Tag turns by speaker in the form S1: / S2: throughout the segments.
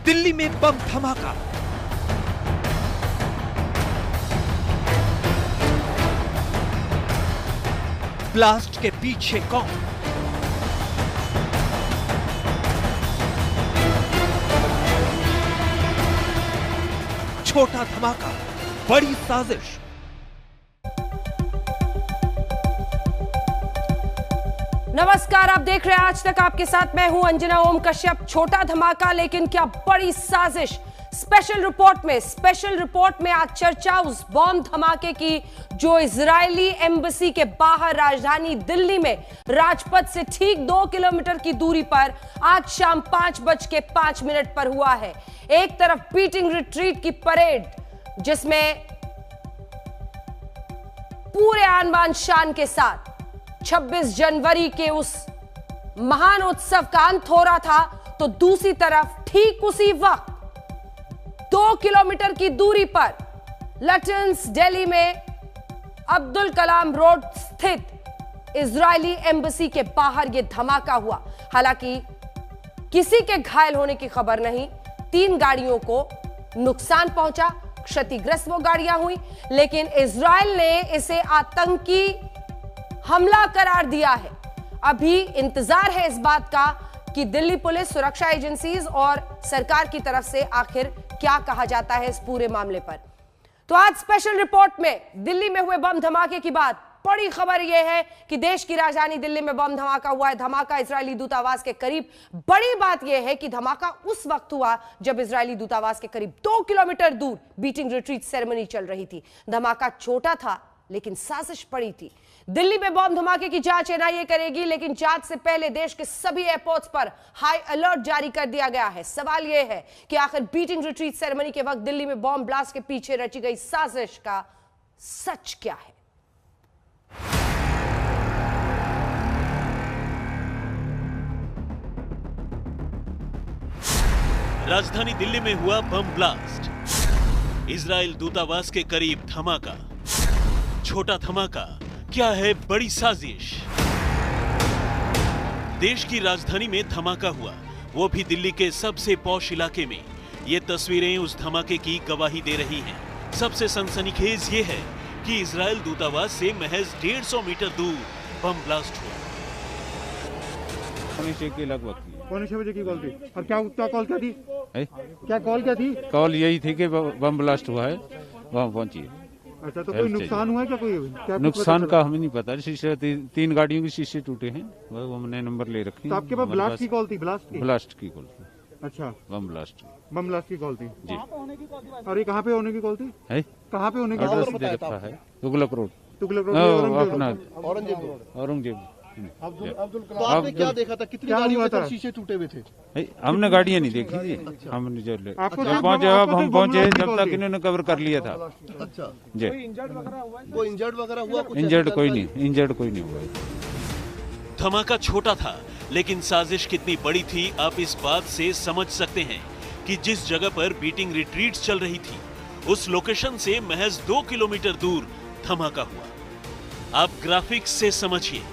S1: दिल्ली में बम धमाका। ब्लास्ट के पीछे कौन? छोटा धमाका, बड़ी साजिश।
S2: नमस्कार, आप देख रहे हैं आज तक। आपके साथ मैं हूं अंजना ओम कश्यप। छोटा धमाका लेकिन क्या बड़ी साजिश। स्पेशल रिपोर्ट में आज चर्चा उस बॉम्ब धमाके की जो इजरायली एम्बेसी के बाहर राजधानी दिल्ली में राजपथ से ठीक 2 किलोमीटर की दूरी पर आज शाम 5:05 पर हुआ है। एक तरफ बीटिंग रिट्रीट की परेड जिसमें पूरे आन बान शान के साथ 26 जनवरी के उस महान उत्सव का अंत हो रहा था, तो दूसरी तरफ ठीक उसी वक्त 2 किलोमीटर की दूरी पर लटन्स दिल्ली में अब्दुल कलाम रोड स्थित इजरायली एम्बेसी के बाहर यह धमाका हुआ। हालांकि किसी के घायल होने की खबर नहीं। 3 गाड़ियों को नुकसान पहुंचा, क्षतिग्रस्त वो गाड़ियां हुई, लेकिन इजरायल ने इसे आतंकी हमला करार दिया है। अभी इंतजार है इस बात का कि दिल्ली पुलिस, सुरक्षा एजेंसीज और सरकार की तरफ से आखिर क्या कहा जाता है इस पूरे मामले पर। तो आज स्पेशल रिपोर्ट में दिल्ली में हुए बम धमाके की बात। बड़ी खबर यह है कि देश की राजधानी दिल्ली में बम धमाका हुआ है। धमाका इजरायली दूतावास के करीब। बड़ी बात यह है कि धमाका उस वक्त हुआ जब इजरायली दूतावास के करीब 2 किलोमीटर दूर बीटिंग रिट्रीट सेरेमनी चल रही थी। धमाका छोटा था लेकिन साजिश बड़ी थी। दिल्ली में बम धमाके की जांच एनआईए करेगी, लेकिन जांच से पहले देश के सभी एयरपोर्ट्स पर हाई अलर्ट जारी कर दिया गया है। सवाल यह है कि आखिर बीटिंग रिट्रीट सेरेमनी के वक्त दिल्ली में बम ब्लास्ट के पीछे रची गई साजिश का सच क्या है?
S3: राजधानी दिल्ली में हुआ बम ब्लास्ट। इजराइल दूतावास के करीब धमाका। छोटा धमाका, क्या है बड़ी साजिश? देश की राजधानी में धमाका हुआ, वो भी दिल्ली के सबसे पॉश इलाके में। ये तस्वीरें उस धमाके की गवाही दे रही हैं। सबसे सनसनीखेज ये है कि इजराइल दूतावास से महज 150 मीटर दूर बम ब्लास्ट हुआ।
S4: पौने 6 के लगभग।
S5: पौने 6 बजे की कॉल थी। और क्या कॉल क्या थी? क्या कॉल थी?
S4: कॉल यही थी कि बम ब्लास्ट हुआ है, वहाँ पहुंचिए।
S5: अच्छा, तो कोई नुकसान हुआ है क्या? क्या
S4: नुकसान का हमें नहीं पता। शीशे 3 गाड़ियों के शीशे टूटे हैं, वो हमने नंबर ले रखे हैं।
S5: तो आपके पास ब्लास्ट की कॉल थी?
S4: ब्लास्ट की कॉल थी।
S5: अच्छा,
S4: बम ब्लास्ट
S5: की कॉल थी
S4: जी।
S5: और ये कहाँ पे होने की कॉल थी? कहाँ पे होने की कॉल
S4: दे रखा है? तुगलक रोड
S5: अपना
S4: औरंगजेब।
S6: तो आपने क्या देखा था? कितनी गाड़ियों के शीशे टूटे हुए थे?
S4: हमने गाड़ियां नहीं देखी जी। हमने जब पहुंचे, अब हम पहुंचे जब तक इन्होंने कवर कर लिया था।
S6: अच्छा
S4: जी।
S6: कोई इंजर्ड वगैरह हुआ?
S4: इंजर्ड कोई नहीं हुआ।
S3: धमाका छोटा था लेकिन साजिश कितनी बड़ी थी आप इस बात से समझ सकते हैं कि जिस जगह पर बीटिंग रिट्रीट चल रही थी उस लोकेशन से महज 2 किलोमीटर दूर धमाका हुआ। आप ग्राफिक्स से समझिए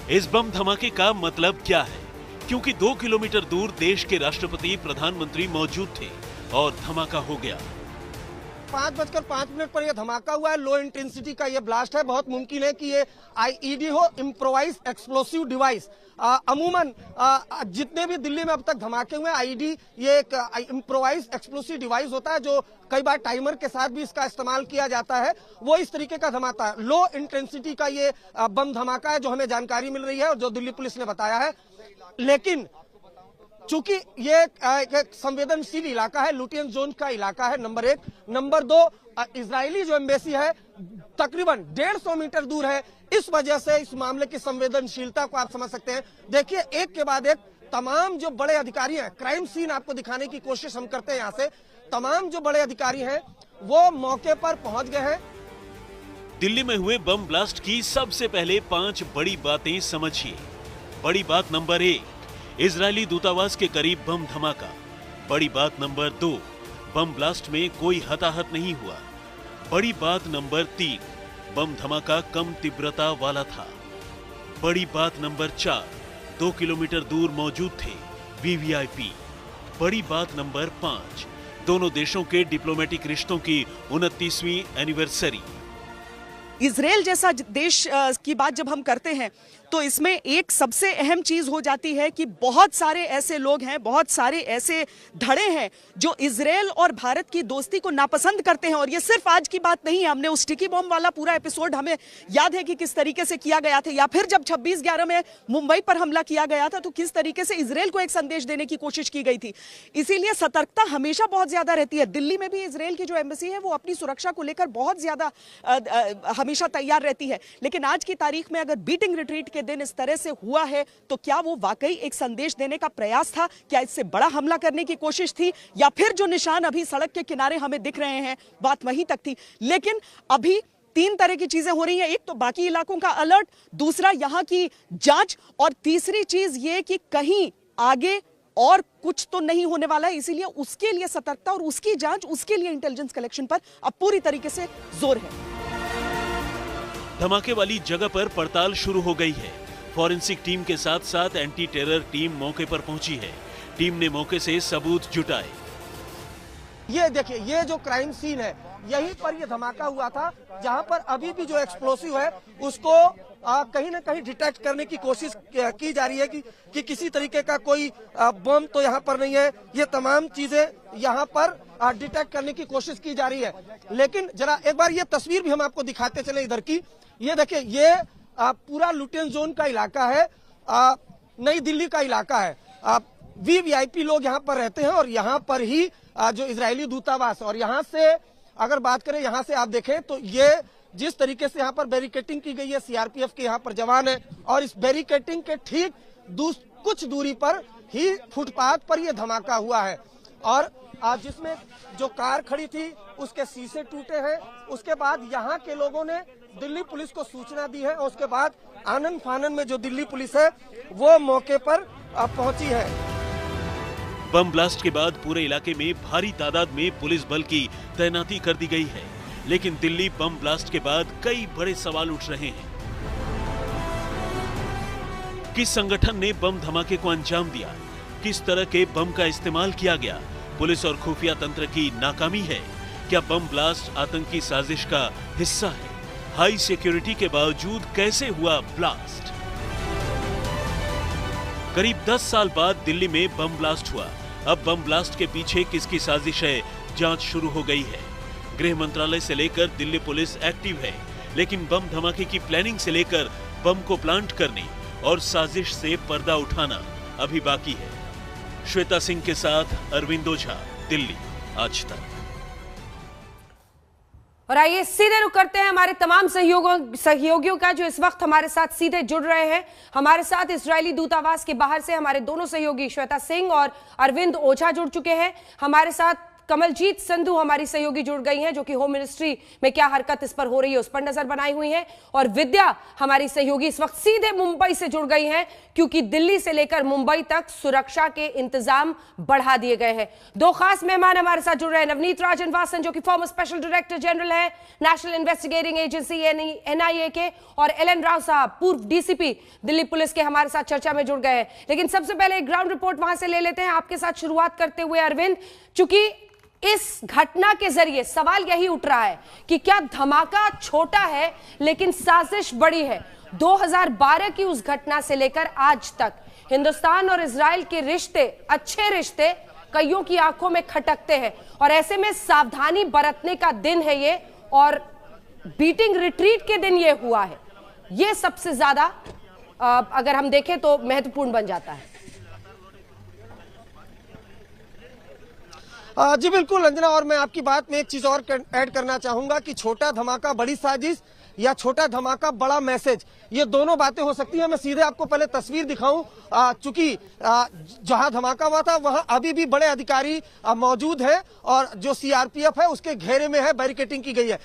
S3: इस बम धमाके का मतलब क्या है, क्योंकि 2 किलोमीटर दूर देश के राष्ट्रपति, प्रधानमंत्री मौजूद थे और धमाका हो गया।
S6: 5:05 पर यह धमाका हुआ है। लो इंटेंसिटी का यह ब्लास्ट है। बहुत मुमकिन है कि ये आईईडी हो, इम्प्रोवाइज एक्सप्लोसिव डिवाइस। अमूमन जितने भी दिल्ली में अब तक धमाके हुए आईईडी ये एक इम्प्रोवाइज एक्सप्लोसिव डिवाइस होता है जो कई बार टाइमर के साथ भी इसका इस्तेमाल किया जाता है। वो इस तरीके का धमाका है। लो इंटेंसिटी का ये बम धमाका है जो हमें जानकारी मिल रही है और जो दिल्ली पुलिस ने बताया है। लेकिन चूंकि ये एक संवेदनशील इलाका है, लुटियन जोन का इलाका है, नंबर 1। नंबर 2, इजरायली जो एम्बेसी है तकरीबन 150 मीटर दूर है। इस वजह से इस मामले की संवेदनशीलता को आप समझ सकते हैं। देखिए, एक के बाद एक तमाम जो बड़े अधिकारी हैं, क्राइम सीन आपको दिखाने की कोशिश हम करते हैं। यहाँ से तमाम जो बड़े अधिकारी हैं वो मौके पर पहुंच गए हैं।
S3: दिल्ली में हुए बम ब्लास्ट की सबसे पहले 5 बड़ी बातें समझिए। बड़ी बात नंबर 1, इजरायली दूतावास के करीब बम धमाका। बड़ी बात नंबर 2, बम ब्लास्ट में कोई हताहत नहीं हुआ। बड़ी बात नंबर 3, बम धमाका कम तीव्रता वाला था। बड़ी बात नंबर 4, 2 किलोमीटर दूर मौजूद थे वीवीआईपी। बड़ी बात नंबर 5, दोनों देशों के डिप्लोमेटिक रिश्तों की 29वीं एनिवर्सरी।
S7: इजराइल जैसा देश की बात जब हम करते हैं तो इसमें एक सबसे अहम चीज हो जाती है कि बहुत सारे ऐसे लोग हैं, बहुत सारे ऐसे धड़े हैं जो इजराइल और भारत की दोस्ती को नापसंद करते हैं। और ये सिर्फ आज की बात नहीं है, हमने उस स्टिकी बॉम्ब वाला पूरा एपिसोड हमें याद है कि किस तरीके से किया गया था, या फिर जब 26/11 में मुंबई पर हमला किया गया था तो किस तरीके से इजराइल को एक संदेश देने की कोशिश की गई थी। इसीलिए सतर्कता हमेशा बहुत ज्यादा रहती है। दिल्ली में भी इजराइल की जो एम्बेसी है वो अपनी सुरक्षा को लेकर बहुत ज्यादा हमेशा तैयार रहती है। लेकिन आज की तारीख में अगर बीटिंग रिट्रीट के दिन इस तरह से हुआ है तो क्या वो वाकई एक संदेश देने का प्रयास था? क्या इससे बड़ा हमला करने की कोशिश थी, या फिर जो निशान अभी सड़क के किनारे हमें दिख रहे हैं बात वहीं तक थी? लेकिन अभी 3 तरह की चीजें हो रही हैं। एक तो बाकी इलाकों का अलर्ट, दूसरा यहां की जांच, और तीसरी चीज ये कि कहीं आगे और कुछ तो नहीं होने वाला है। इसीलिए उसके लिए सतर्कता और उसकी जांच, उसके लिए इंटेलिजेंस कलेक्शन पर अब पूरी तरीके से जोर है।
S3: धमाके वाली जगह पर पड़ताल शुरू हो गई है। फॉरेंसिक टीम के साथ साथ एंटी टेरर टीम मौके पर पहुंची है। टीम ने मौके से सबूत जुटाए।
S6: ये देखिए, ये जो क्राइम सीन है यहीं पर ये धमाका हुआ था, जहां पर अभी भी जो एक्सप्लोसिव है उसको कहीं ना कहीं डिटेक्ट करने की कोशिश की जा रही है कि किसी तरीके का कोई बम तो यहाँ पर नहीं है। ये तमाम चीजें यहाँ पर डिटेक्ट करने की कोशिश की जा रही है। लेकिन जरा एक बार ये तस्वीर भी हम आपको दिखाते चले इधर की। ये देखिए, ये पूरा लुटेन जोन का इलाका है, नई दिल्ली का इलाका है। वीवीआईपी लोग यहाँ पर रहते हैं और यहाँ पर ही जो इजरायली दूतावास, और यहाँ से अगर बात करें, यहाँ से आप देखें तो ये जिस तरीके से यहाँ पर बैरिकेटिंग की गई है, सीआरपीएफ के यहाँ पर जवान है, और इस बैरिकेटिंग के ठीक कुछ दूरी पर ही फुटपाथ पर यह धमाका हुआ है। और जिसमें जो कार खड़ी थी उसके शीशे टूटे हैं। उसके बाद यहाँ के लोगों ने दिल्ली पुलिस को सूचना दी है और उसके बाद आनन फानन में जो दिल्ली पुलिस है वो मौके पर पहुंची है।
S3: बम ब्लास्ट के बाद पूरे इलाके में भारी तादाद में पुलिस बल की तैनाती कर दी गई है। लेकिन दिल्ली बम ब्लास्ट के बाद कई बड़े सवाल उठ रहे हैं। किस संगठन ने बम धमाके को अंजाम दिया? किस तरह के बम का इस्तेमाल किया गया? पुलिस और खुफिया तंत्र की नाकामी है? क्या बम ब्लास्ट आतंकी साजिश का हिस्सा है? हाई सिक्योरिटी के बावजूद कैसे हुआ ब्लास्ट? करीब 10 साल बाद दिल्ली में बम ब्लास्ट हुआ। अब बम ब्लास्ट के पीछे किसकी साजिश है, जांच शुरू हो गई है। गृह मंत्रालय से लेकर दिल्ली पुलिस एक्टिव है, लेकिन बम धमाके की प्लानिंग से लेकर बम को प्लांट करने और साजिश से पर्दा उठाना अभी बाकी है। श्वेता सिंह के साथ अरविंद ओझा, दिल्ली, आज तक।
S2: और आइए सीधे रुक करते हैं हमारे तमाम सहयोगियों का जो इस वक्त हमारे साथ सीधे जुड़ रहे हैं। हमारे साथ इजरायली दूतावास के बाहर से हमारे दोनों सहयोगी श्वेता सिंह और अरविंद ओझा जुड़ चुके हैं। हमारे साथ कमलजीत संधू हमारी सहयोगी जुड़ गई हैं, जो कि होम मिनिस्ट्री में क्या हरकत इस पर हो रही है उस पर नजर बनाई हुई हैं। और विद्या हमारी सहयोगी इस वक्त सीधे मुंबई से जुड़ गई हैं, क्योंकि दिल्ली से लेकर मुंबई तक सुरक्षा के इंतजाम बढ़ा दिए गए हैं। 2 खास मेहमान हमारे साथ जुड़ रहे हैं। नवनीत राजन वासन, जो कि फॉर्मर स्पेशल डायरेक्टर जनरल है नेशनल इन्वेस्टिगेटिंग एजेंसी NIA के, और एलन राव साहब, पूर्व DCP दिल्ली पुलिस के, हमारे साथ चर्चा में जुड़ गए हैं। लेकिन सबसे पहले एक ग्राउंड रिपोर्ट वहां से ले लेते हैं। आपके साथ शुरुआत करते हुए अरविंद, चूंकि इस घटना के जरिए सवाल यही उठ रहा है कि क्या धमाका छोटा है लेकिन साजिश बड़ी है। 2012 की उस घटना से लेकर आज तक हिंदुस्तान और इजराइल के रिश्ते, अच्छे रिश्ते, कईयों की आंखों में खटकते हैं, और ऐसे में सावधानी बरतने का दिन है ये, और बीटिंग रिट्रीट के दिन ये हुआ है। ये सबसे ज्यादा अगर हम देखें तो महत्वपूर्ण बन जाता है।
S6: जी बिल्कुल अंजना, और मैं आपकी बात में एक चीज और ऐड करना चाहूंगा कि छोटा धमाका बड़ी साजिश या छोटा धमाका बड़ा मैसेज, ये दोनों बातें हो सकती हैं। मैं सीधे आपको पहले तस्वीर दिखाऊं, चूंकि जहां धमाका हुआ था वहां अभी भी बड़े अधिकारी मौजूद हैं, और जो CRPF है उसके घेरे में है, बैरिकेटिंग की गई है।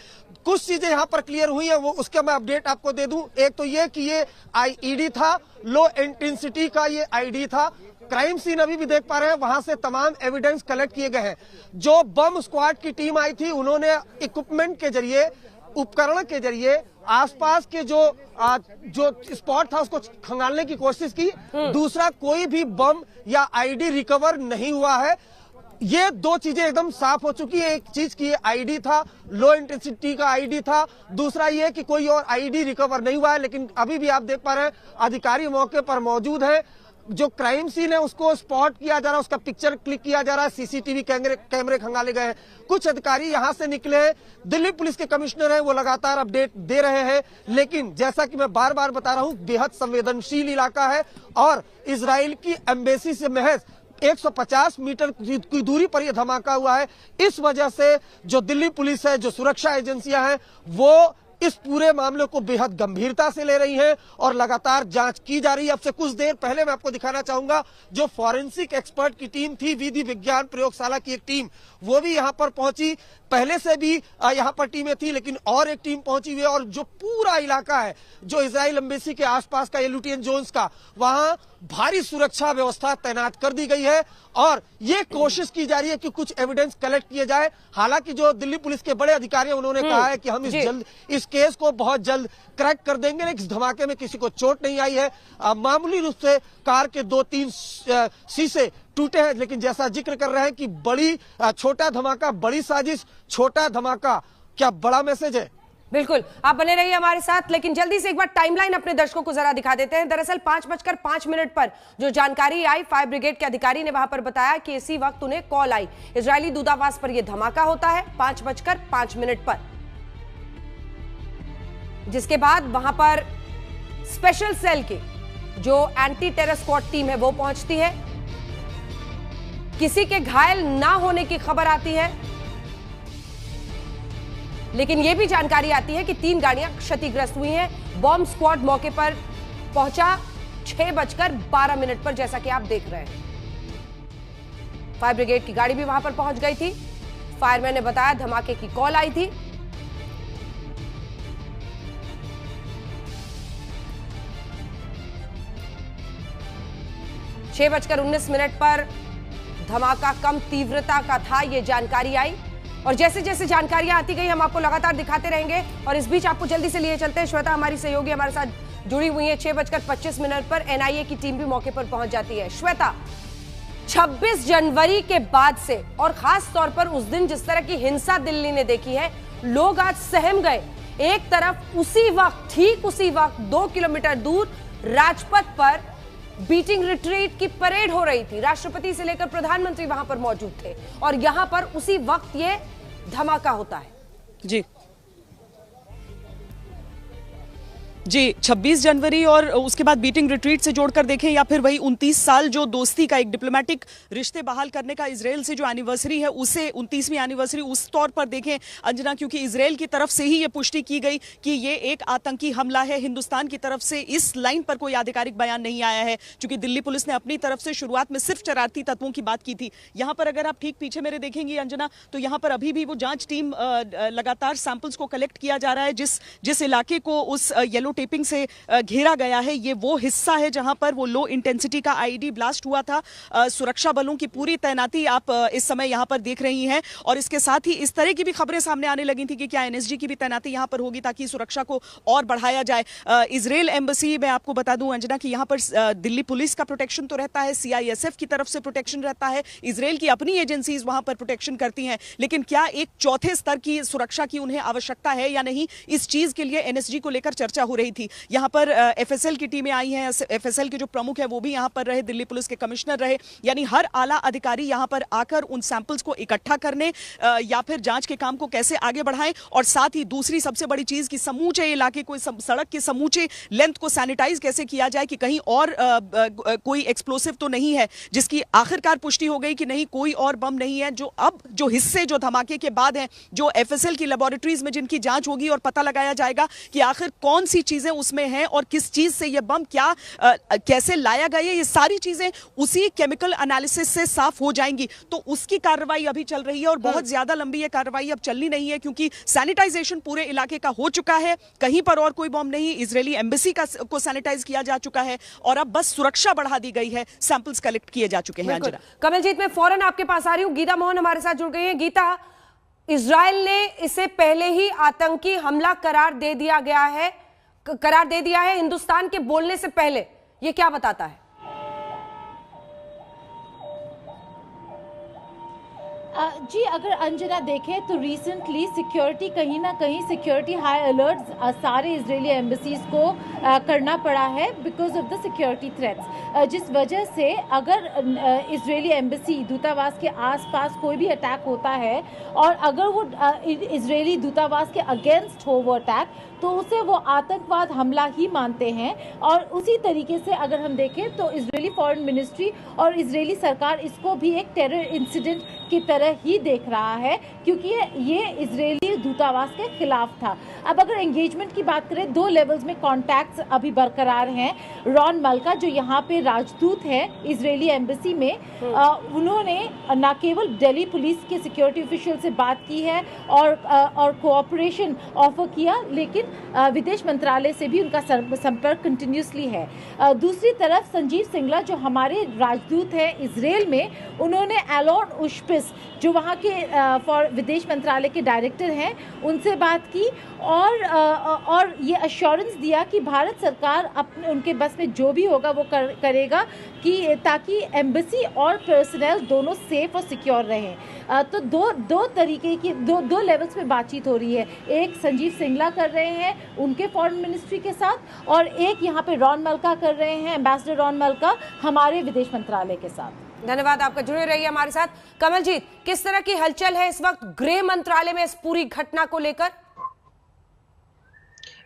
S6: कुछ चीजें यहां पर क्लियर हुई है, वो उसका मैं अपडेट आपको दे दूं। एक तो ये कि ये IED था, लो इंटेंसिटी का ये ID था। क्राइम सीन अभी भी देख पा रहे हैं, वहां से तमाम एविडेंस कलेक्ट किए गए हैं। जो बम स्क्वाड की टीम आई थी, उन्होंने इक्विपमेंट के जरिए उपकरण के जरिए आसपास के जो स्पॉट था उसको खंगालने की कोशिश की। दूसरा, कोई भी बम या आईडी रिकवर नहीं हुआ है। ये दो चीजें एकदम साफ हो चुकी है। एक चीज की आईडी था, लो इंटेंसिटी का आईडी था। दूसरा ये कि कोई और आईडी रिकवर नहीं हुआ है। लेकिन अभी भी आप देख पा रहे हैं अधिकारी मौके पर मौजूद है। जो क्राइम सीन है उसको स्पॉट किया जा रहा है, उसका पिक्चर क्लिक किया जा रहा है, सीसीटीवी कैमरे खंगाले गए हैं। कुछ अधिकारी यहां से निकले हैं। दिल्ली पुलिस के कमिश्नर हैं, वो लगातार अपडेट दे रहे हैं। लेकिन जैसा कि मैं बार बार बता रहा हूं, बेहद संवेदनशील इलाका है और इजराइल की एम्बेसी से महज 150 मीटर की दूरी पर यह धमाका हुआ है। इस वजह से जो दिल्ली पुलिस है, जो सुरक्षा एजेंसियां हैं, वो इस पूरे मामले को बेहद गंभीरता से ले रही है और लगातार जांच की जा रही है। अब से कुछ देर पहले मैं आपको दिखाना चाहूंगा, जो फॉरेंसिक एक्सपर्ट की टीम थी, विधि विज्ञान प्रयोगशाला की एक टीम, वो भी यहां पर पहुंची। पहले से भी यहां पर टीमें थी, लेकिन और एक टीम पहुंची हुई है। और जो पूरा इलाका है, जो इजराइल एम्बेसी के आसपास का, ये लुटियन जोन्स का, वहां भारी सुरक्षा व्यवस्था तैनात कर दी गई है और ये कोशिश की जा रही है कि कुछ एविडेंस कलेक्ट किए जाए। हालांकि जो दिल्ली पुलिस के बड़े अधिकारी हैं, उन्होंने कहा है कि हम इस केस को बहुत जल्द क्रैक कर देंगे। इस धमाके में किसी को चोट नहीं आई है। मामूली रूप से कार के 2-3 शीशे टूटे हैं। लेकिन जैसा जिक्र कर रहे हैं कि छोटा धमाका, बड़ी साजिश, छोटा धमाका, क्या बड़ा मैसेज है।
S2: बिल्कुल, आप बने रहिए हमारे साथ। लेकिन जल्दी से एक बार टाइमलाइन अपने दर्शकों को जरा दिखा देते हैं। दरअसल 5:05 पर जो जानकारी आई, फायर ब्रिगेड के अधिकारी ने वहां पर बताया कि इसी वक्त उन्हें कॉल आई, इजरायली दूतावास पर यह धमाका होता है 5:05 पर। जिसके बाद वहां पर स्पेशल सेल की जो एंटी टेरर स्क्वाड टीम है वो पहुंचती है। किसी के घायल ना होने की खबर आती है, लेकिन यह भी जानकारी आती है कि 3 गाड़ियां क्षतिग्रस्त हुई हैं। बॉम्ब स्क्वाड मौके पर पहुंचा 6:12 पर, जैसा कि आप देख रहे हैं। फायर ब्रिगेड की गाड़ी भी वहां पर पहुंच गई थी। फायरमैन ने बताया धमाके की कॉल आई थी। छह 6:19 पर धमाका कम तीव्रता का था, यह जानकारी आई। और जैसे जैसे जानकारियां आती गई हम आपको लगातार दिखाते रहेंगे। और इस बीच आपको जल्दी से लिए चलते हैं, श्वेता हमारी सहयोगी हमारे साथ जुड़ी हुई है। 6:25 पर एनआईए की टीम भी मौके पर पहुंच जाती है। श्वेता, 26 जनवरी के बाद से और खास तौर पर उस दिन जिस तरह की हिंसा दिल्ली ने देखी है, लोग आज सहम गए। एक तरफ उसी वक्त, ठीक उसी वक्त 2 किलोमीटर दूर राजपथ पर बीटिंग रिट्रीट की परेड हो रही थी। राष्ट्रपति से लेकर प्रधानमंत्री वहां पर मौजूद थे और यहां पर उसी वक्त ये धमाका होता है।
S7: जी 26 जनवरी और उसके बाद बीटिंग रिट्रीट से जोड़कर देखें या फिर वही 29 साल जो दोस्ती का, एक डिप्लोमेटिक रिश्ते बहाल करने का इजराइल से जो एनिवर्सरी है, उसे 29वीं एनिवर्सरी उस तौर पर देखें अंजना, क्योंकि इजराइल की तरफ से ही ये पुष्टि की गई कि ये एक आतंकी हमला है। हिंदुस्तान की तरफ से इस लाइन पर कोई आधिकारिक बयान नहीं आया है, क्योंकि दिल्ली पुलिस ने अपनी तरफ से शुरुआत में सिर्फ शरारती तत्वों की बात की थी। यहाँ पर अगर आप ठीक पीछे मेरे देखेंगे अंजना, तो यहाँ पर अभी भी वो जांच टीम लगातार सैंपल्स को कलेक्ट किया जा रहा है। जिस इलाके को उस येलो टेपिंग से घेरा गया है, ये वो हिस्सा है जहां पर वो लो इंटेंसिटी का आईडी ब्लास्ट हुआ था। सुरक्षा बलों की पूरी तैनाती आप इस समय यहां पर देख रही हैं। और इसके साथ ही इस तरह की भी खबरें सामने आने लगी थी कि क्या एनएसजी की भी तैनाती यहां पर होगी ताकि सुरक्षा को और बढ़ाया जाए। इजराइल एम्बेसी में आपको बता दूं अंजना कि यहां पर दिल्ली पुलिस का प्रोटेक्शन तो रहता है, सीआईएसएफ की तरफ से प्रोटेक्शन रहता है, इजराइल की अपनी एजेंसीज वहां पर प्रोटेक्शन करती हैं। लेकिन क्या एक चौथे स्तर की सुरक्षा की उन्हें आवश्यकता है या नहीं, इस चीज के लिए एनएसजी को लेकर चर्चा हो रही थी। यहां पर एफएसएल की टीमें आई हैं, एफएसएल के जो प्रमुख है वो भी यहां पर रहे, दिल्ली पुलिस के कमिश्नर रहे, यानी हर आला अधिकारी यहां पर आकर उन सैंपल्स को इकट्ठा करने या फिर जांच के काम को कैसे आगे बढ़ाएं। और साथ ही दूसरी सबसे बड़ी चीज कि समूचे इलाके को, सड़क के समूचे लेंथ को सैनिटाइज कैसे किया जाए कि कहीं और कोई एक्सप्लोसिव तो नहीं है, जिसकी आखिरकार पुष्टि हो गई कि नहीं, कोई और बम नहीं है। जो हिस्से जो धमाके के बाद हैं, जो एफएसएल की लेबोरेटरीज में जिनकी जांच होगी और पता लगाया जाएगा कि आखिर कौन सी चीजें उसमें हैं और किस चीज से यह बम कैसे लाया गया, ये सारी चीजें उसी केमिकल एनालिसिस से साफ हो जाएंगी। तो उसकी कार्रवाई अभी चल रही है और बहुत ज्यादा लंबी ये कार्रवाई अब चलनी नहीं है, क्योंकि सैनिटाइजेशन पूरे इलाके का हो चुका है, कहीं पर और कोई बम नहीं। इजरायली एम्बेसी को सैनिटाइज किया जा चुका है और अब बस सुरक्षा बढ़ा दी गई है, सैंपल्स कलेक्ट किए जा चुके हैं।
S2: कमलजीत, मैं फौरन आपके पास आ रही हूं। गीता मोहन हमारे साथ जुड़ गई है। गीता, इजराइल ने इसे पहले ही आतंकी हमला करार दे दिया है हिंदुस्तान के बोलने से पहले। ये क्या बताता है?
S8: जी, अगर अंजना देखें तो रिसेंटली सिक्योरिटी, कहीं ना कहीं सिक्योरिटी हाई अलर्ट सारे इजरायली एम्बेसीज को करना पड़ा है because of the security threats, जिस वजह से अगर इजरायली एम्बेसी दूतावास के आसपास कोई भी अटैक होता है और अगर वो इजरायली दूतावास के अगेंस्ट हो वो अटैक, तो उसे वो आतंकवाद हमला ही मानते हैं। और उसी तरीके से अगर हम देखें तो इजरायली फॉरेन मिनिस्ट्री और इजरायली सरकार इसको भी एक टेरर इंसिडेंट की तरह ही देख रहा है, क्योंकि ये इजरायली दूतावास के खिलाफ था। अब अगर एंगेजमेंट की बात करें, 2 लेवल्स में कॉन्टैक्ट्स अभी बरकरार हैं। रॉन मल्का जो यहाँ पे राजदूत है इजरायली एम्बेसी में, उन्होंने न केवल दिल्ली पुलिस के सिक्योरिटी ऑफिशियल से बात की है और कोऑपरेशन ऑफर किया, लेकिन विदेश मंत्रालय से भी उनका संपर्क कंटिन्यूसली है। दूसरी तरफ संजीव सिंगला जो हमारे राजदूत हैं इजराइल में, उन्होंने एलोन उशपिस जो वहाँ के विदेश मंत्रालय के डायरेक्टर हैं, उनसे बात की और ये अश्योरेंस दिया कि भारत सरकार अपने उनके बस में जो भी होगा वो करेगा कि ताकि एम्बेसी और पर्सनल दोनों सेफ और सिक्योर रहें। तो दो तरीके की दो लेवल्स पे बातचीत हो रही है। एक संजीव सिंगला कर रहे हैं उनके फॉरेन मिनिस्ट्री के साथ, और एक यहाँ पे रॉन मल्का कर रहे हैं, एम्बेसडर रॉन मल्का हमारे विदेश मंत्रालय के साथ।
S2: धन्यवाद, आपका जुड़े रहिए हमारे साथ। कमलजीत, किस तरह की हलचल है इस वक्त गृह मंत्रालय में इस पूरी घटना को लेकर?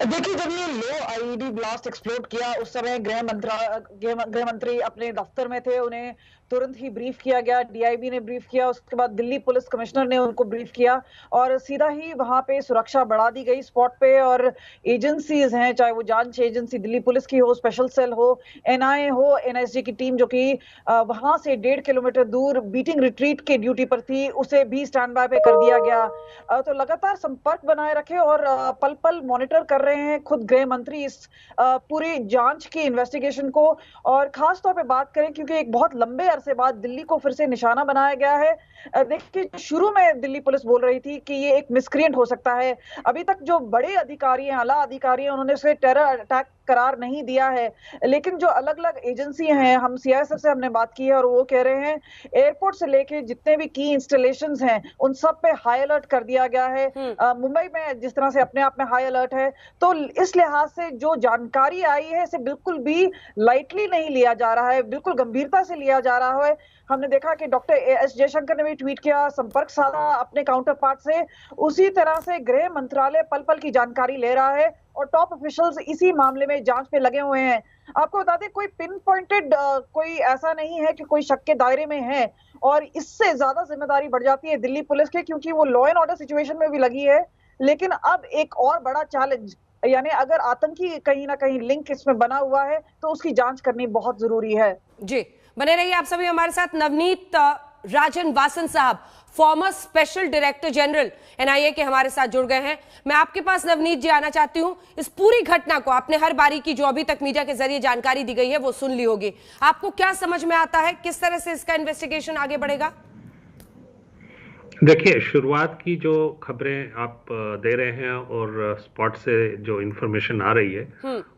S9: देखिए, जब ये लो आईईडी ब्लास्ट एक्सप्लोड किया उस समय गृह मंत्री अपने दफ्तर में थे, उन्हें तुरंत ही ब्रीफ किया गया, डीआईबी ने ब्रीफ किया, उसके बाद दिल्ली पुलिस कमिश्नर ने उनको ब्रीफ किया और सीधा ही वहां पे सुरक्षा बढ़ा दी गई स्पॉट पे। और एजेंसीज हैं, चाहे वो जांच एजेंसी दिल्ली पुलिस की हो, स्पेशल सेल हो, एनआईए हो, एनएसजी की टीम जो कि वहां से 1.5 किलोमीटर दूर बीटिंग रिट्रीट के ड्यूटी पर थी, उसे भी स्टैंड बाय पे कर दिया गया। तो लगातार संपर्क बनाए रखे और पल पल मॉनिटर कर रहे हैं खुद गृह मंत्री इस पूरी जांच की इन्वेस्टिगेशन को। और खास तौर पे बात करें क्योंकि एक बहुत लंबे अरसे बाद दिल्ली को फिर से निशाना बनाया गया है। देखिए, शुरू में दिल्ली पुलिस बोल रही थी कि ये एक मिसक्रिएंट हो सकता है। अभी तक जो बड़े अधिकारी हैं, आला अधिकारी हैं, उन्होंने उसे टेरर अटैक करार नहीं दिया है। लेकिन जो अलग अलग एजेंसी हैं, हम सीआईएसएफ से हमने बात की है और वो कह रहे हैं एयरपोर्ट से लेके जितने भी की इंस्टॉलेशंस हैं उन सब पे हाई अलर्ट कर दिया गया है। मुंबई में जिस तरह से अपने आप में हाई अलर्ट है, तो इस लिहाज से जो जानकारी आई है इसे बिल्कुल भी लाइटली नहीं लिया जा रहा है, बिल्कुल गंभीरता से लिया जा रहा है। हमने देखा कि डॉक्टर एस जयशंकर ने भी ट्वीट किया, संपर्क साधा अपने काउंटर पार्ट से। उसी तरह से गृह मंत्रालय पल पल की जानकारी ले रहा है और टॉप ऑफिशियल्स इसी मामले में जांच पे लगे हुए हैं। आपको बता दें, कोई पिन पॉइंटेड कोई ऐसा नहीं है कि कोई शक के दायरे में है, और इससे ज्यादा जिम्मेदारी बढ़ जाती है दिल्ली पुलिस की, क्योंकि वो लॉ एंड ऑर्डर सिचुएशन में भी लगी है। लेकिन अब एक और बड़ा चैलेंज, यानी अगर आतंकी कहीं ना कहीं लिंक इसमें बना हुआ है तो उसकी जांच करनी बहुत जरूरी है।
S2: जी, बने रहिए आप सभी हमारे साथ। नवनीत राजन वासन साहब, farmer special director general NIA के हमारे साथ जुड़ गए हैं। मैं आपके पास नवनीत जी आना चाहती हूं। इस पूरी घटना को आपने हर बारी की जो अभी तक मीडिया के जरिए जानकारी दी गई है वो सुन ली होगी, आपको क्या समझ में आता है, किस तरह से इसका इन्वेस्टिगेशन आगे बढ़ेगा?
S10: देखिए, शुरुआत की जो खबरें आप दे रहे हैं और स्पॉट से जो इंफॉर्मेशन आ रही है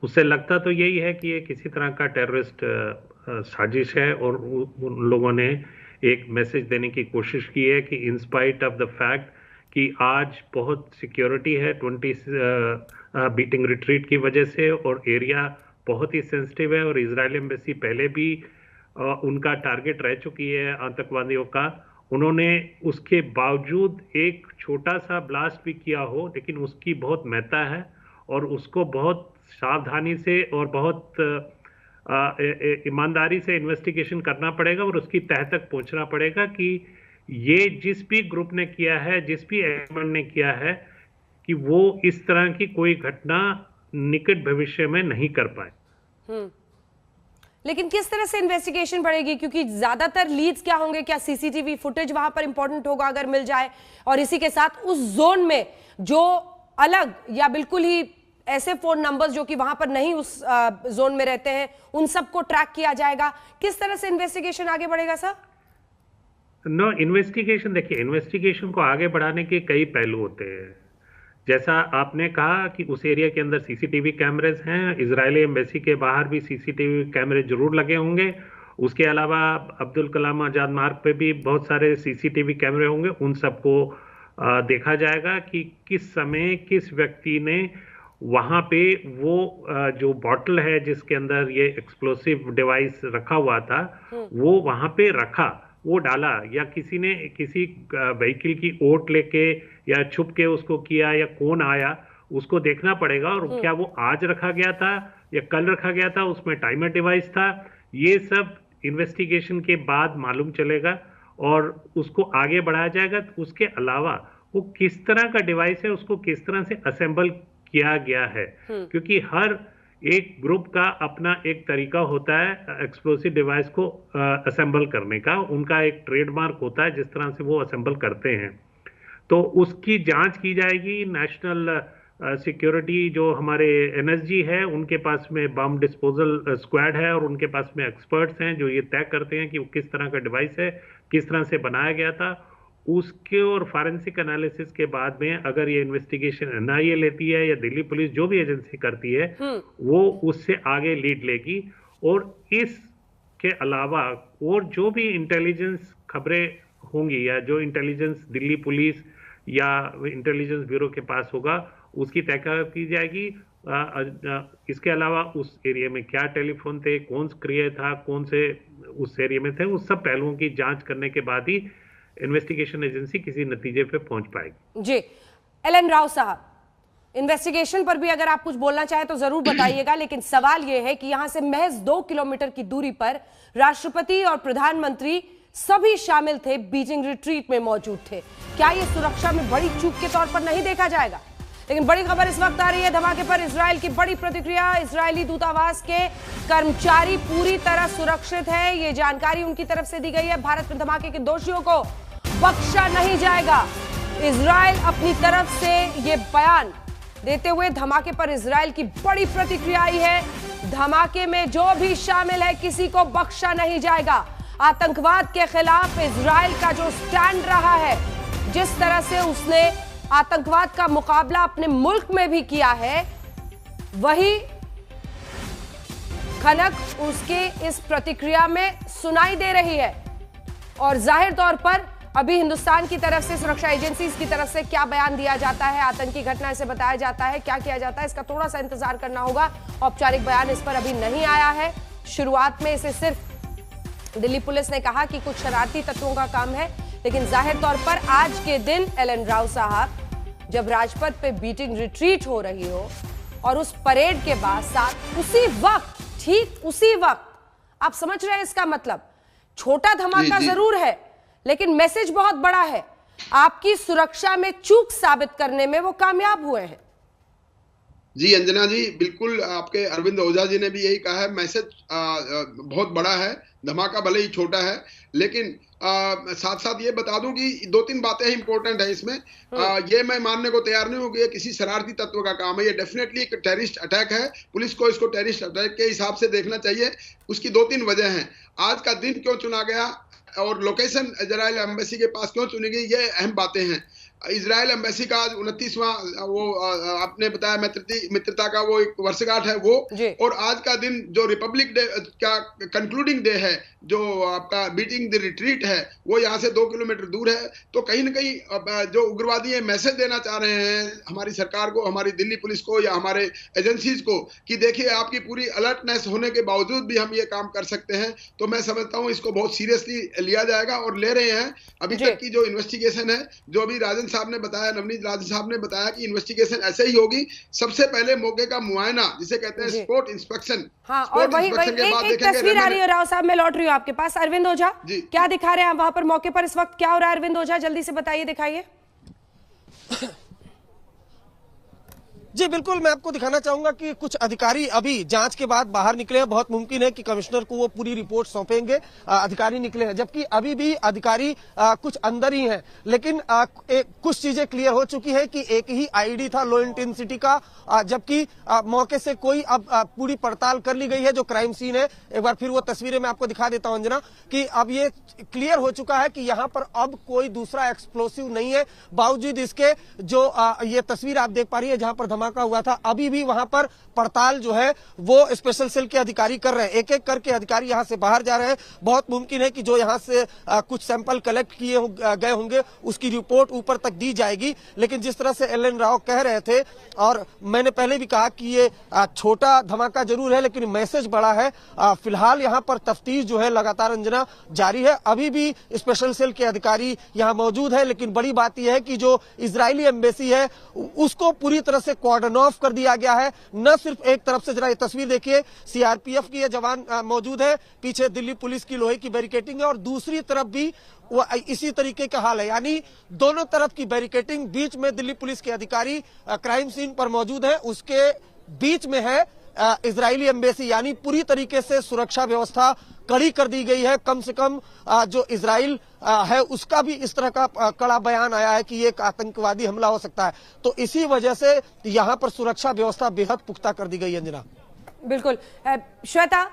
S10: उससे लगता तो यही है कि ये किसी तरह का टेररिस्ट साजिश है और उन लोगों ने एक मैसेज देने की कोशिश की है कि in spite of the fact कि आज बहुत सिक्योरिटी है 20 बीटिंग रिट्रीट की वजह से और एरिया बहुत ही सेंसिटिव है और इजराइल एम्बेसी पहले भी उनका टारगेट रह चुकी है आतंकवादियों का, उन्होंने उसके बावजूद एक छोटा सा ब्लास्ट भी किया हो, लेकिन उसकी बहुत महत्ता है और उसको बहुत सावधानी से और बहुत ईमानदारी से इन्वेस्टिगेशन करना पड़ेगा और उसकी तह तक पहुंचना पड़ेगा कि ये जिस भी ग्रुप ने किया है, जिस भी एलिमेंट ने किया है, कि वो इस तरह की कोई घटना निकट भविष्य में नहीं कर पाए।
S2: लेकिन किस तरह से इन्वेस्टिगेशन बढ़ेगी, क्योंकि ज्यादातर लीड्स क्या होंगे, क्या सीसीटीवी फुटेज वहां पर इंपॉर्टेंट होगा अगर मिल जाए, और इसी के साथ उस जोन में जो अलग या बिल्कुल ही ऐसे फोन नंबर्स जो कि वहां पर नहीं उस जोन में रहते हैं उन सबको ट्रैक किया जाएगा। किस तरह से इन्वेस्टिगेशन आगे बढ़ेगा सर?
S10: नो इन्वेस्टिगेशन, देखिए इन्वेस्टिगेशन को आगे बढ़ाने के कई पहलू होते हैं। जैसा आपने कहा कि उस एरिया के अंदर सीसीटीवी कैमरेज हैं, इजरायली एम्बेसी के बाहर भी सीसीटीवी कैमरे जरूर लगे होंगे। उसके अलावा अब्दुल कलाम आजाद मार्ग पे भी बहुत सारे सीसीटीवी कैमरे होंगे। उन सबको देखा जाएगा कि किस समय किस व्यक्ति ने वहां पे वो जो बॉटल है जिसके अंदर ये एक्सप्लोसिव डिवाइस रखा हुआ था वो वहां पे रखा, वो डाला, या किसी ने किसी व्हीकल की ओट लेके या छुप के उसको किया, या कौन आया, उसको देखना पड़ेगा। और क्या वो आज रखा गया था या कल रखा गया था, उसमें टाइमर डिवाइस था, ये सब इन्वेस्टिगेशन के बाद मालूम चलेगा और उसको आगे बढ़ाया जाएगा। उसके अलावा वो किस तरह का डिवाइस है, उसको किस तरह से असेंबल किया गया है, क्योंकि हर एक ग्रुप का अपना एक तरीका होता है एक्सप्लोसिव डिवाइस को असेंबल करने का। उनका एक ट्रेडमार्क होता है जिस तरह से वो असेंबल करते हैं। तो उसकी जांच की जाएगी। नेशनल सिक्योरिटी जो हमारे एनएसजी है उनके पास में बम डिस्पोजल स्क्वाड है और उनके पास में एक्सपर्ट्स हैं जो ये तय करते हैं कि वो किस तरह का डिवाइस है, किस तरह से बनाया गया था। उसके और फॉरेंसिक एनालिसिस के बाद में अगर ये इन्वेस्टिगेशन एनआईए लेती है या दिल्ली पुलिस जो भी एजेंसी करती है वो उससे आगे लीड लेगी। और इसके अलावा और जो भी इंटेलिजेंस खबरें होंगी या जो इंटेलिजेंस दिल्ली पुलिस या इंटेलिजेंस ब्यूरो के पास होगा उसकी तहकीकात की जाएगी। इसके अलावा उस एरिया में क्या टेलीफोन थे, कौन सक्रिय था, कौन से उस एरिया में थे, उस सब पहलुओं की जांच करने के बाद ही इन्वेस्टिगेशन एजेंसी किसी नतीजे पे पहुंच पाएगी।
S2: जी एल.एन. राव साहब, इन्वेस्टिगेशन पर भी अगर आप कुछ बोलना चाहें तो जरूर बताइएगा, लेकिन सवाल यह है कि यहां से महज 2 किलोमीटर की दूरी पर राष्ट्रपति और प्रधानमंत्री सभी शामिल थे, बीजिंग रिट्रीट में मौजूद थे। क्या यह सुरक्षा में बड़ी चूक के तौर पर नहीं देखा जाएगा? लेकिन बड़ी खबर इस वक्त आ रही है धमाके पर इजराइल की बड़ी प्रतिक्रिया। इजरायली दूतावास के कर्मचारी पूरी तरह सुरक्षित है, ये जानकारी उनकी तरफ से दी गई है। भारत में धमाके के दोषियों को बख्शा नहीं जाएगा। इजराइल अपनी तरफ से ये बयान देते हुए धमाके पर इजराइल की बड़ी प्रतिक्रिया आई है। धमाके में जो भी शामिल है किसी को बख्शा नहीं जाएगा। आतंकवाद के खिलाफ इजराइल का जो स्टैंड रहा है, जिस तरह से उसने आतंकवाद का मुकाबला अपने मुल्क में भी किया है, वही खनक उसके इस प्रतिक्रिया में सुनाई दे रही है। और जाहिर तौर पर अभी हिंदुस्तान की तरफ से, सुरक्षा एजेंसीज की तरफ से क्या बयान दिया जाता है, आतंकी घटना इसे बताया जाता है, क्या किया जाता है, इसका थोड़ा सा इंतजार करना होगा। औपचारिक बयान इस पर अभी नहीं आया है। शुरुआत में इसे सिर्फ दिल्ली पुलिस ने कहा कि कुछ शरारती तत्वों का काम है, लेकिन जाहिर तौर पर आज के दिन एल.एन. राव साहब, जब राजपथ पे बीटिंग रिट्रीट हो रही हो और उस परेड के बाद साथ उसी वक्त, ठीक उसी वक्त, आप समझ रहे हैं इसका मतलब, छोटा धमाका जरूर है लेकिन मैसेज बहुत बड़ा है। आपकी सुरक्षा में चूक साबित करने में वो कामयाब हुए हैं।
S11: जी अंजना जी, बिल्कुल आपके अरविंद ओझा जी ने भी यही कहा है। मैसेज बहुत बड़ा है, धमाका भले ही छोटा है, लेकिन साथ साथ ये बता दूं कि 2-3 बातें इंपॉर्टेंट है इसमें। ये मैं मानने को तैयार नहीं हूं कि ये किसी शरारती तत्व का काम है। ये डेफिनेटली एक टेररिस्ट अटैक है। पुलिस को इसको टेररिस्ट अटैक के हिसाब से देखना चाहिए। उसकी 2-3 वजह हैं। आज का दिन क्यों चुना गया और लोकेशन इजराइल एम्बेसी के पास क्यों चुनी गई, ये अहम बातें हैं। इजराइल एम्बेसी का आज 29वां वो आपने बताया मित्रता का वो एक वर्षगांठ है वो, और आज का दिन जो रिपब्लिक डे का कंक्लूडिंग डे है, जो आपका बीटिंग द रिट्रीट है, वो यहाँ से 2 किलोमीटर दूर है। तो कहीं ना कहीं जो उग्रवादी है मैसेज देना चाह रहे हैं हमारी सरकार को, हमारी दिल्ली पुलिस को या हमारे एजेंसीज को कि देखिए आपकी पूरी अलर्टनेस होने के बावजूद भी हम ये काम कर सकते हैं। तो मैं समझता हूँ इसको बहुत सीरियसली लिया जाएगा और ले रहे हैं। अभी तक की जो इन्वेस्टिगेशन है, जो अभी राजन साहब ने बताया, नवनीत राजन साहब ने बताया कि इन्वेस्टिगेशन ऐसे ही होगी। सबसे पहले मौके का मुआयना जिसे कहते हैं स्पॉट इंस्पेक्शन।
S2: हाँ, और वही एक तस्वीर आ रही है राव साहब, मैं लौट रही हूँ आपके पास। अरविंद ओझा क्या दिखा रहे हैं वहां पर मौके पर इस वक्त, क्या हो रहा है अरविंद ओझा, जल्दी से बताइए, दिखाइए।
S6: जी बिल्कुल, मैं आपको दिखाना चाहूंगा कि कुछ अधिकारी अभी जांच के बाद बाहर निकले हैं। बहुत मुमकिन है कि कमिश्नर को वो पूरी रिपोर्ट सौंपेंगे। अधिकारी निकले हैं, जबकि अभी भी अधिकारी कुछ अंदर ही हैं। लेकिन कुछ चीजें क्लियर हो चुकी है कि एक ही आईडी था लो इंटेंसिटी का, जबकि मौके से कोई अब पूरी पड़ताल कर ली गई है जो क्राइम सीन है। एक बार फिर वो तस्वीरें मैं आपको दिखा देता हूं अंजना, कि अब ये क्लियर हो चुका है कि यहाँ पर अब कोई दूसरा एक्सप्लोसिव नहीं है। बावजूद इसके जो ये तस्वीर आप देख पा रही है जहां पर धमाका हुआ था, अभी भी वहां पर पड़ताल जो है वो स्पेशल सेल के अधिकारी कर रहे हैं। एक एक करके अधिकारी यहां से बाहर जा रहे हैं। बहुत मुमकिन है कि जो यहां से कुछ सैंपल कलेक्ट किए गए होंगे उसकी रिपोर्ट ऊपर तक दी जाएगी। लेकिन जिस तरह से एल.एन. राव कह रहे थे, और मैंने पहले भी कहा कि ये छोटा धमाका जरूर है लेकिन मैसेज बड़ा है। फिलहाल यहाँ पर तफ्तीश जो है लगातार अंजना जारी है। अभी भी स्पेशल सेल के अधिकारी यहाँ मौजूद है, लेकिन बड़ी बात यह है कि जो इजरायली एम्बेसी है उसको पूरी तरह से कॉर्डन ऑफ कर दिया गया है। न सिर्फ एक तरफ से, जरा ये तस्वीर देखिए, सीआरपीएफ की ये जवान मौजूद है, पीछे दिल्ली पुलिस की लोहे की बैरिकेटिंग है, और दूसरी तरफ भी वो इसी तरीके का हाल है। यानी दोनों तरफ की बैरिकेटिंग, बीच में दिल्ली पुलिस के अधिकारी क्राइम सीन पर मौजूद है, उसके बीच में है इजरायली एम्बेसी। यानी पूरी तरीके से सुरक्षा व्यवस्था कड़ी कर दी गई है। कम से कम जो इजराइल है उसका भी इस तरह का कड़ा बयान आया है कि ये एक आतंकवादी हमला हो सकता है। तो इसी वजह से यहाँ पर सुरक्षा व्यवस्था बेहद पुख्ता कर दी गई है। अंजना,
S2: बिल्कुल। श्वेता,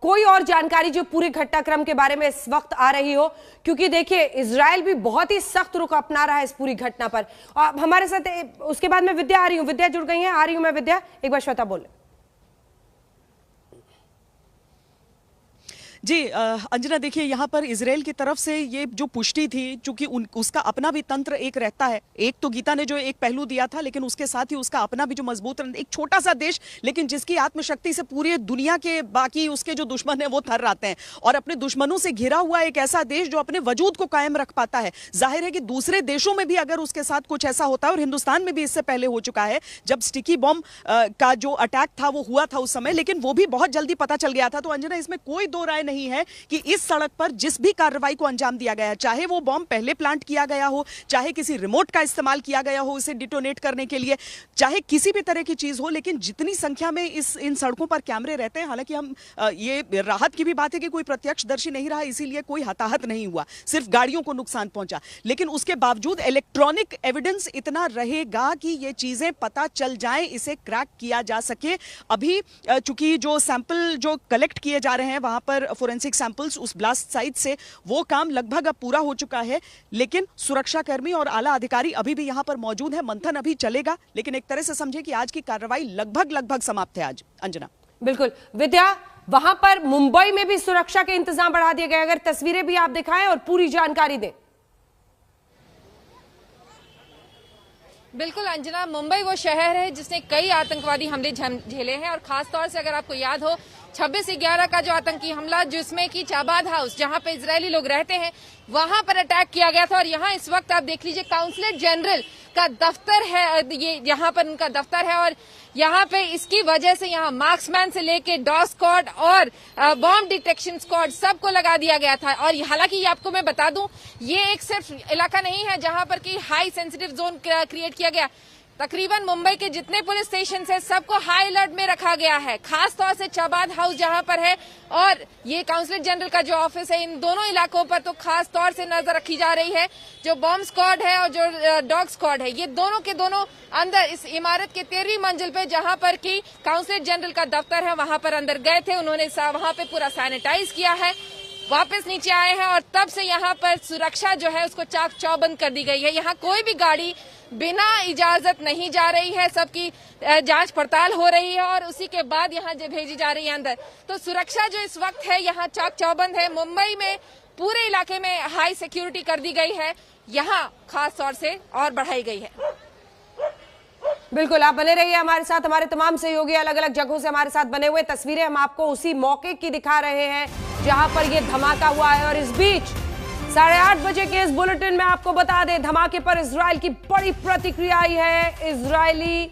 S2: कोई और जानकारी जो पूरे घटनाक्रम के बारे में इस वक्त आ रही हो, क्योंकि देखिए इजराइल भी बहुत ही सख्त रुख अपना रहा है इस पूरी घटना पर। हमारे साथ उसके बाद में विद्या आ रही हूँ, विद्या जुड़ गई है, आ रही हूँ मैं विद्या, एक बार श्वेता बोले।
S7: जी अंजना, देखिए यहाँ पर इजराइल की तरफ से ये जो पुष्टि थी, चूंकि उसका अपना भी तंत्र एक रहता है। एक तो गीता ने जो एक पहलू दिया था, लेकिन उसके साथ ही उसका अपना भी जो मजबूत, एक छोटा सा देश लेकिन जिसकी आत्मशक्ति से पूरी दुनिया के बाकी उसके जो दुश्मन है वो थर्राते हैं, और अपने दुश्मनों से घिरा हुआ एक ऐसा देश जो अपने वजूद को कायम रख पाता है। जाहिर है कि दूसरे देशों में भी अगर उसके साथ कुछ ऐसा होता है, और हिंदुस्तान में भी इससे पहले हो चुका है जब स्टिकी बॉम्ब का जो अटैक था वो हुआ था उस समय, लेकिन वो भी बहुत जल्दी पता चल गया था। तो अंजना, इसमें कोई दो राय नहीं है कि इस सड़क पर जिस भी कार्रवाई को अंजाम दिया गया है, चाहे वो बॉम्ब पहले प्लांट किया गया हो, चाहे किसी रिमोट का इस्तेमाल किया गया हो इसे डिटोनेट करने के लिए, चाहे किसी भी तरह की चीज हो, लेकिन जितनी संख्या में इन सड़कों पर कैमरे रहते हैं, हालांकि हम ये राहत की भी बात है कि कोई प्रत्यक्षदर्शी नहीं रहा, इसीलिए कोई हताहत नहीं हुआ, सिर्फ गाड़ियों को नुकसान पहुंचा, लेकिन उसके बावजूद इलेक्ट्रॉनिक एविडेंस इतना रहेगा कि ये चीजें पता चल जाए, इसे क्रैक किया जा सके। अभी चूंकि जो सैंपल जो कलेक्ट किए जा रहे हैं वहां पर फोरेंसिक सैंपल्स उस ब्लास्ट साइट से, वो काम लगभग अब पूरा हो चुका है, लेकिन सुरक्षाकर्मी और आला अधिकारी अभी भी यहां पर मौजूद है। मंथन अभी चलेगा, लेकिन एक तरह से समझे कि आज की कार्रवाई लगभग समाप्त है आज। अंजना,
S2: बिल्कुल। विद्या, वहां पर मुंबई में भी सुरक्षा के इंतजाम बढ़ा दिए गए, अगर तस्वीरें भी आप दिखाएं और पूरी जानकारी दें।
S12: बिल्कुल अंजना, मुंबई वो शहर है जिसने कई आतंकवादी हमले झेले हैं, और खास तौर से अगर आपको याद हो 26/11 का जो आतंकी हमला, जिसमें कि चाबाद हाउस जहां पे इजरायली लोग रहते हैं वहां पर अटैक किया गया था। और यहाँ इस वक्त आप देख लीजिए काउंसलेट जनरल का दफ्तर है, ये यहाँ पर उनका दफ्तर है, और यहाँ पे इसकी वजह से यहाँ मार्क्समैन से लेके डॉग स्क्वाड और बॉम्ब डिटेक्शन स्क्वाड सबको लगा दिया गया था। और हालांकि आपको मैं बता दूं, ये एक सिर्फ इलाका नहीं है जहां पर कि हाई सेंसिटिव जोन क्रिएट किया गया। तकरीबन मुंबई के जितने पुलिस स्टेशन है सबको हाई अलर्ट में रखा गया है, खास तौर से चाबाद हाउस जहां पर है और ये काउंसलेट जनरल का जो ऑफिस है, इन दोनों इलाकों पर तो खास तौर से नजर रखी जा रही है। जो बॉम्ब स्क्वाड है और जो डॉग स्क्वाड है, ये दोनों के दोनों अंदर इस इमारत के 13वीं मंजिल पे जहां पर की काउंसलेट जनरल का दफ्तर है वहां पर अंदर गए थे, उन्होंने वहां पे पूरा सैनिटाइज किया है, वापस नीचे आए हैं, और तब से यहाँ पर सुरक्षा जो है उसको चाक चौबंद कर दी गई है। यहाँ कोई भी गाड़ी बिना इजाजत नहीं जा रही है, सबकी जांच पड़ताल हो रही है और उसी के बाद यहाँ जो भेजी जा रही है अंदर। तो सुरक्षा जो इस वक्त है यहाँ चाक चौबंद है। मुंबई में पूरे इलाके में हाई सिक्योरिटी कर दी गई है, यहाँ खास तौर से और बढ़ाई गई है।
S2: बिल्कुल, आप बने रहिए हमारे साथ, हमारे तमाम सहयोगी अलग अलग जगहों से हमारे साथ बने हुए। तस्वीरें हम आपको उसी मौके की दिखा रहे हैं जहां पर यह धमाका हुआ है। और इस बीच 8:30 बजे के इस बुलेटिन में आपको बता दें, धमाके पर इजराइल की बड़ी प्रतिक्रिया आई है। इजरायली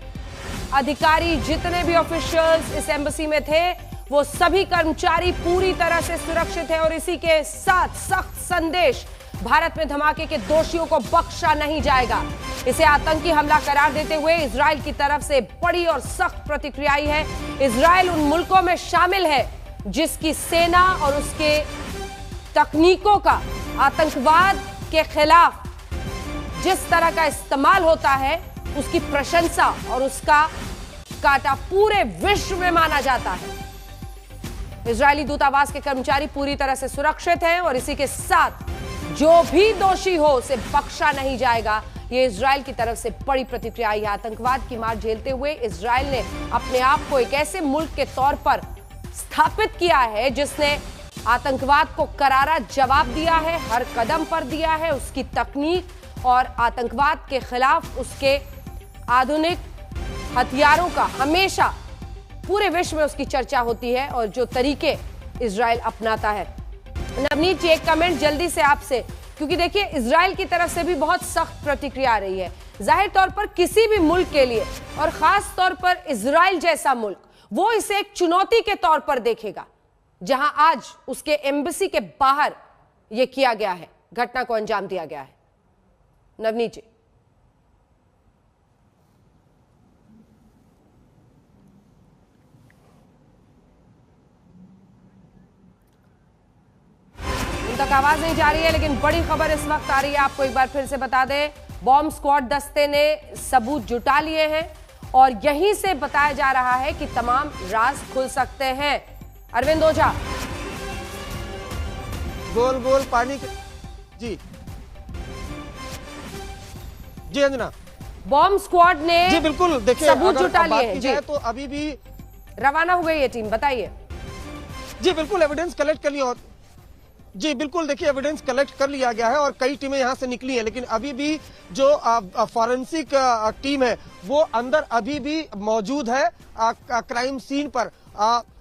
S2: अधिकारी, जितने भी ऑफिशियल्स इस एम्बेसी में थे, वो सभी कर्मचारी पूरी तरह से सुरक्षित है, और इसी के साथ सख्त संदेश भारत में धमाके के दोषियों को बख्शा नहीं जाएगा। इसे आतंकी हमला करार देते हुए इजराइल की तरफ से बड़ी और सख्त प्रतिक्रिया आई है। इजराइल उन मुल्कों में शामिल है जिसकी सेना और उसके तकनीकों का आतंकवाद के खिलाफ जिस तरह का इस्तेमाल होता है उसकी प्रशंसा और उसका काटा पूरे विश्व में माना जाता है। इजरायली दूतावास के कर्मचारी पूरी तरह से सुरक्षित हैं और इसी के साथ जो भी दोषी हो उसे बख्शा नहीं जाएगा। ये इजराइल की तरफ से बड़ी प्रतिक्रिया आई है। आतंकवाद की मार झेलते हुए इजराइल ने अपने आप को एक ऐसे मुल्क के तौर पर स्थापित किया है जिसने आतंकवाद को करारा जवाब दिया है, हर कदम पर दिया है। उसकी तकनीक और आतंकवाद के खिलाफ उसके आधुनिक हथियारों का हमेशा पूरे विश्व में उसकी चर्चा होती है और जो तरीके इजराइल अपनाता है। नवनीत जी, एक कमेंट जल्दी से आपसे, क्योंकि देखिए इजराइल की तरफ से भी बहुत सख्त प्रतिक्रिया आ रही है। जाहिर तौर पर किसी भी मुल्क के लिए और खास तौर पर इजराइल जैसा मुल्क, वो इसे एक चुनौती के तौर पर देखेगा, जहां आज उसके एम्बेसी के बाहर यह किया गया है, घटना को अंजाम दिया गया है। नवनीत जी। तक आवाज नहीं जा रही है, लेकिन बड़ी खबर इस वक्त आ रही है। आपको एक बार फिर से बता दें, बॉम्ब स्क्वाड दस्ते ने सबूत जुटा लिए हैं और यहीं से बताया जा रहा है कि तमाम राज खुल सकते हैं। अरविंद ओझा।
S6: गोल गोल पानी के जी जी अंजना,
S2: बॉम्ब स्क्वाड ने
S6: जी बिल्कुल देखिए
S2: सबूत जुटा लिए हैं जी,
S6: तो अभी भी
S2: रवाना हो गई है टीम, बताइए।
S6: जी बिल्कुल एविडेंस कलेक्ट कर लिया जी बिल्कुल देखिए एविडेंस कलेक्ट कर लिया गया है और कई टीमें यहां से निकली हैं, लेकिन अभी भी जो फॉरेंसिक टीम है वो अंदर अभी भी मौजूद है क्राइम सीन पर।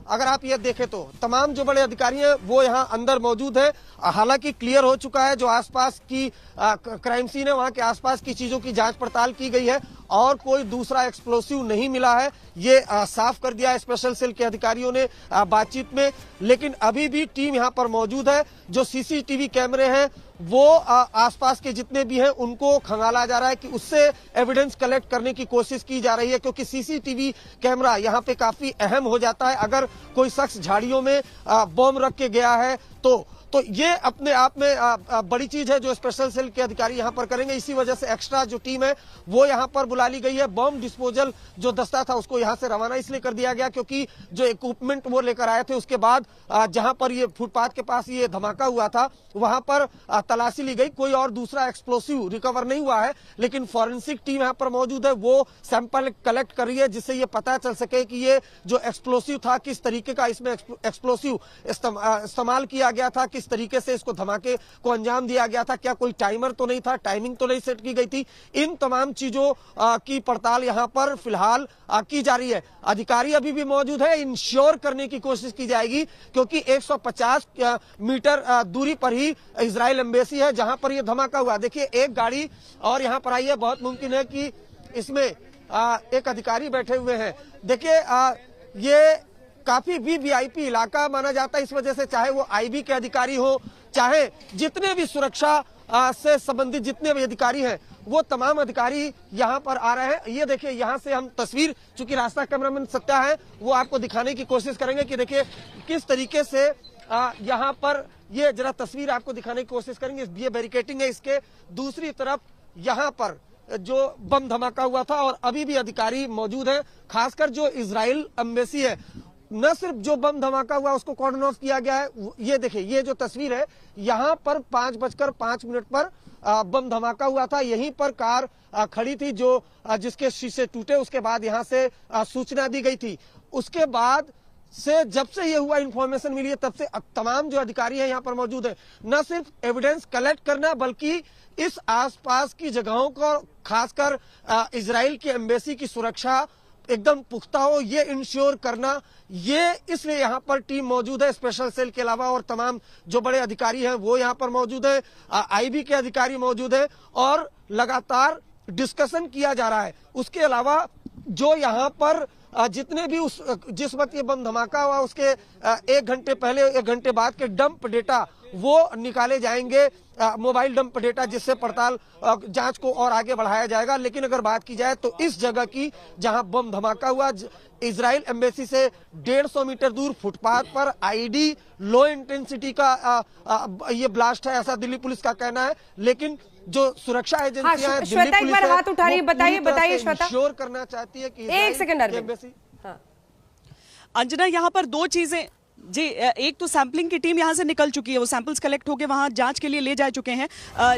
S6: अगर आप ये देखें तो तमाम जो बड़े अधिकारी हैं वो यहाँ अंदर मौजूद है। हालांकि क्लियर हो चुका है जो आसपास की क्राइम सीन है, वहां के आसपास की चीजों की जांच पड़ताल की गई है और कोई दूसरा एक्सप्लोसिव नहीं मिला है, ये साफ कर दिया है स्पेशल सेल के अधिकारियों ने बातचीत में। लेकिन अभी भी टीम यहाँ पर मौजूद है। जो सीसीटीवी कैमरे हैं वो आसपास के जितने भी हैं उनको खंगाला जा रहा है कि उससे एविडेंस कलेक्ट करने की कोशिश की जा रही है, क्योंकि सीसीटीवी कैमरा यहाँ पे काफी अहम हो जाता है। अगर कोई शख्स झाड़ियों में बॉम्ब रख के गया है तो ये अपने आप में बड़ी चीज है जो स्पेशल सेल के अधिकारी यहाँ पर करेंगे। इसी वजह से एक्स्ट्रा जो टीम है वो यहाँ पर बुला ली गई है। बॉम्ब डिस्पोजल जो दस्ता था उसको यहाँ से रवाना इसलिए कर दिया गया क्योंकि जो इक्विपमेंट वो लेकर आए थे उसके बाद जहाँ पर ये फुटपाथ के पास ये धमाका हुआ था वहां पर तलाशी ली गई। कोई और दूसरा एक्सप्लोसिव रिकवर नहीं हुआ है, लेकिन फॉरेंसिक टीम यहाँ पर मौजूद है, वो सैंपल कलेक्ट कर रही है जिससे ये पता चल सके कि ये जो एक्सप्लोसिव था किस तरीके का इसमें एक्सप्लोसिव इस्तेमाल किया गया था, किस तरीके से इसको धमाके को अंजाम दिया गया था, क्या कोई टाइमर तो नहीं था, टाइमिंग तो नहीं सेट की गई थी। इन तमाम चीजों की पड़ताल यहाँ पर फिलहाल की जा रही है। अधिकारी अभी भी मौजूद है, इंश्योर करने की कोशिश की जाएगी क्योंकि 150 मीटर दूरी पर ही इजराइल एम्बेसी है जहां पर यह धमाका हुआ। देखिए एक गाड़ी और यहाँ पर आई है, बहुत मुमकिन है कि इसमें एक अधिकारी बैठे हुए हैं। देखिए ये काफी वीवीआईपी इलाका माना जाता है, इस वजह से चाहे वो आईबी के अधिकारी हो, चाहे जितने भी सुरक्षा से संबंधित जितने भी अधिकारी हैं वो तमाम अधिकारी यहाँ पर आ रहे हैं। ये देखिए यहाँ से हम तस्वीर, चूंकि रास्ता कैमरामैन सत्या है वो आपको दिखाने की कोशिश करेंगे कि देखिए किस तरीके से यहाँ पर ये जरा तस्वीर आपको दिखाने की कोशिश करेंगे। ये बैरिकेटिंग है, इसके दूसरी तरफ यहाँ पर जो बम धमाका हुआ था और अभी भी अधिकारी मौजूद है। खासकर जो इजराइल एम्बेसी है, न सिर्फ जो बम धमाका हुआ उसको कॉर्डन ऑफ किया गया है। ये देखिए ये जो तस्वीर है यहाँ पर 5:05 पर बम धमाका हुआ था। यहीं पर कार खड़ी थी जो जिसके शीशे टूटे, उसके बाद यहाँ से सूचना दी गई थी। उसके बाद से जब से ये हुआ इंफॉर्मेशन मिली है तब से तमाम जो अधिकारी हैं यहाँ पर मौजूद है। न सिर्फ एविडेंस कलेक्ट करना बल्कि इस आसपास की जगहों को खासकर इजराइल की एम्बेसी की सुरक्षा एकदम पुख्ता हो ये इंश्योर करना, ये इसलिए यहाँ पर टीम मौजूद है स्पेशल सेल के अलावा और तमाम जो बड़े अधिकारी हैं वो यहाँ पर मौजूद है, आईबी के अधिकारी मौजूद है और लगातार डिस्कशन किया जा रहा है। उसके अलावा जो यहाँ पर जितने भी जिस वक्त ये बम धमाका हुआ उसके 1 घंटे पहले 1 घंटे बाद के डंप डेटा वो निकाले जाएंगे मोबाइल डंप डेटा, जिससे पड़ताल जांच को और आगे बढ़ाया जाएगा। लेकिन अगर बात की जाए तो इस जगह की जहां बम धमाका हुआ, इजराइल एम्बेसी से 150 मीटर दूर फुटपाथ पर आईडी लो इंटेंसिटी का ये ब्लास्ट है, ऐसा दिल्ली पुलिस का कहना है। लेकिन जो सुरक्षा एजेंसियां हैं, दिल्ली पुलिस है,
S2: हाथ उठा रही है, बताइए श्वेता।
S6: इंश्योर करना चाहती है कि
S2: एक सेकंड
S6: एम्बेसी।
S7: अंजना, यहाँ पर दो चीजें जी, एक तो सैंपलिंग की टीम यहाँ से निकल चुकी है, वो सैंपल्स कलेक्ट होकर वहाँ जांच के लिए ले जा चुके हैं।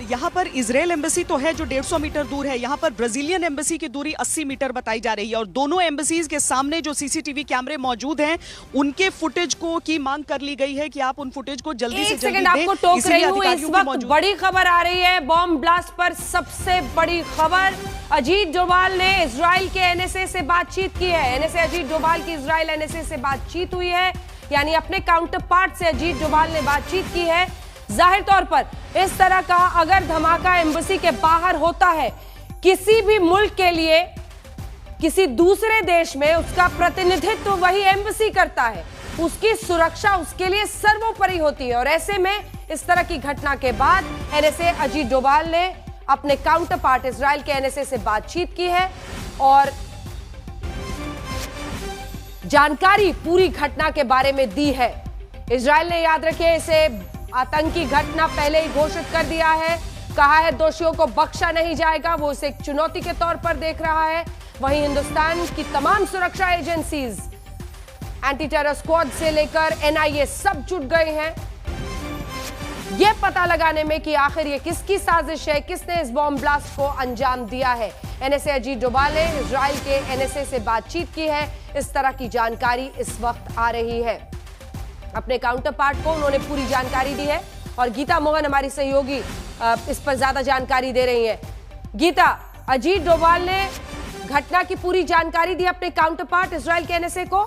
S7: यहाँ पर इजराइल एम्बेसी तो है जो 150 मीटर दूर है, यहाँ पर ब्राजीलियन एम्बेसी की दूरी 80 मीटर बताई जा रही है। और दोनों एम्बेसीज के सामने जो सीसीटीवी कैमरे मौजूद हैं, उनके फुटेज को की मांग कर ली गई है कि आप उन फुटेज को जल्दी से जल्दी दें।
S2: आपको टोक रही हूं, इस वक्त बड़ी खबर आ रही है बॉम्ब ब्लास्ट पर। सबसे बड़ी खबर, अजीत डोभाल ने इजराइल के एनएसए से बातचीत की है। एनएसए अजीत डोभाल की इजराइल एनएसए से बातचीत हुई है, यानी अपने काउंटर पार्ट से अजीत डोभाल ने बातचीत की है। जाहिर तौर पर इस तरह का अगर धमाका एम्बेसी के बाहर होता है, किसी भी मुल्क के लिए, किसी दूसरे देश में उसका प्रतिनिधित्व वही एम्बेसी करता है, उसकी सुरक्षा उसके लिए सर्वोपरि होती है। और ऐसे में इस तरह की घटना के बाद एनएसए अजीत डोभाल ने अपने काउंटर पार्ट इजराइल के एनएसए से बातचीत की है और जानकारी पूरी घटना के बारे में दी है। इजराइल ने, याद रखिए, इसे आतंकी घटना पहले ही घोषित कर दिया है, कहा है दोषियों को बख्शा नहीं जाएगा, वो इसे एक चुनौती के तौर पर देख रहा है। वहीं हिंदुस्तान की तमाम सुरक्षा एजेंसीज, एंटी टेरर स्क्वाड से लेकर एनआईए सब जुट गए हैं यह पता लगाने में कि आखिर ये किसकी साजिश है, किसने इस बॉम्ब ब्लास्ट को अंजाम दिया है। एनएसए अजीत डोभाल ने इजराइल के एनएसए से बातचीत की है, इस तरह की जानकारी इस वक्त आ रही है। अपने काउंटर पार्ट को उन्होंने पूरी जानकारी दी है और गीता मोहन हमारी सहयोगी इस पर ज्यादा जानकारी दे रही है। गीता, अजीत डोभाल ने घटना की पूरी जानकारी दी अपने काउंटर पार्ट इजराइल के एनएसए को।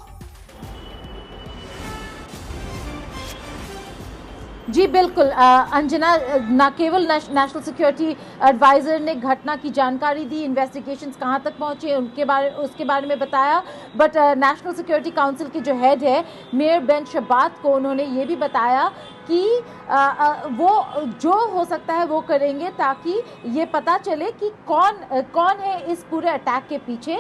S8: जी बिल्कुल अंजना, न केवल नेशनल सिक्योरिटी एडवाइजर ने घटना की जानकारी दी, इन्वेस्टिगेशंस कहां तक पहुंचे उसके बारे में बताया, बट नेशनल सिक्योरिटी काउंसिल के जो हेड है मेयर बेन शबात को उन्होंने ये भी बताया कि वो जो हो सकता है वो करेंगे ताकि ये पता चले कि कौन है इस पूरे अटैक के पीछे।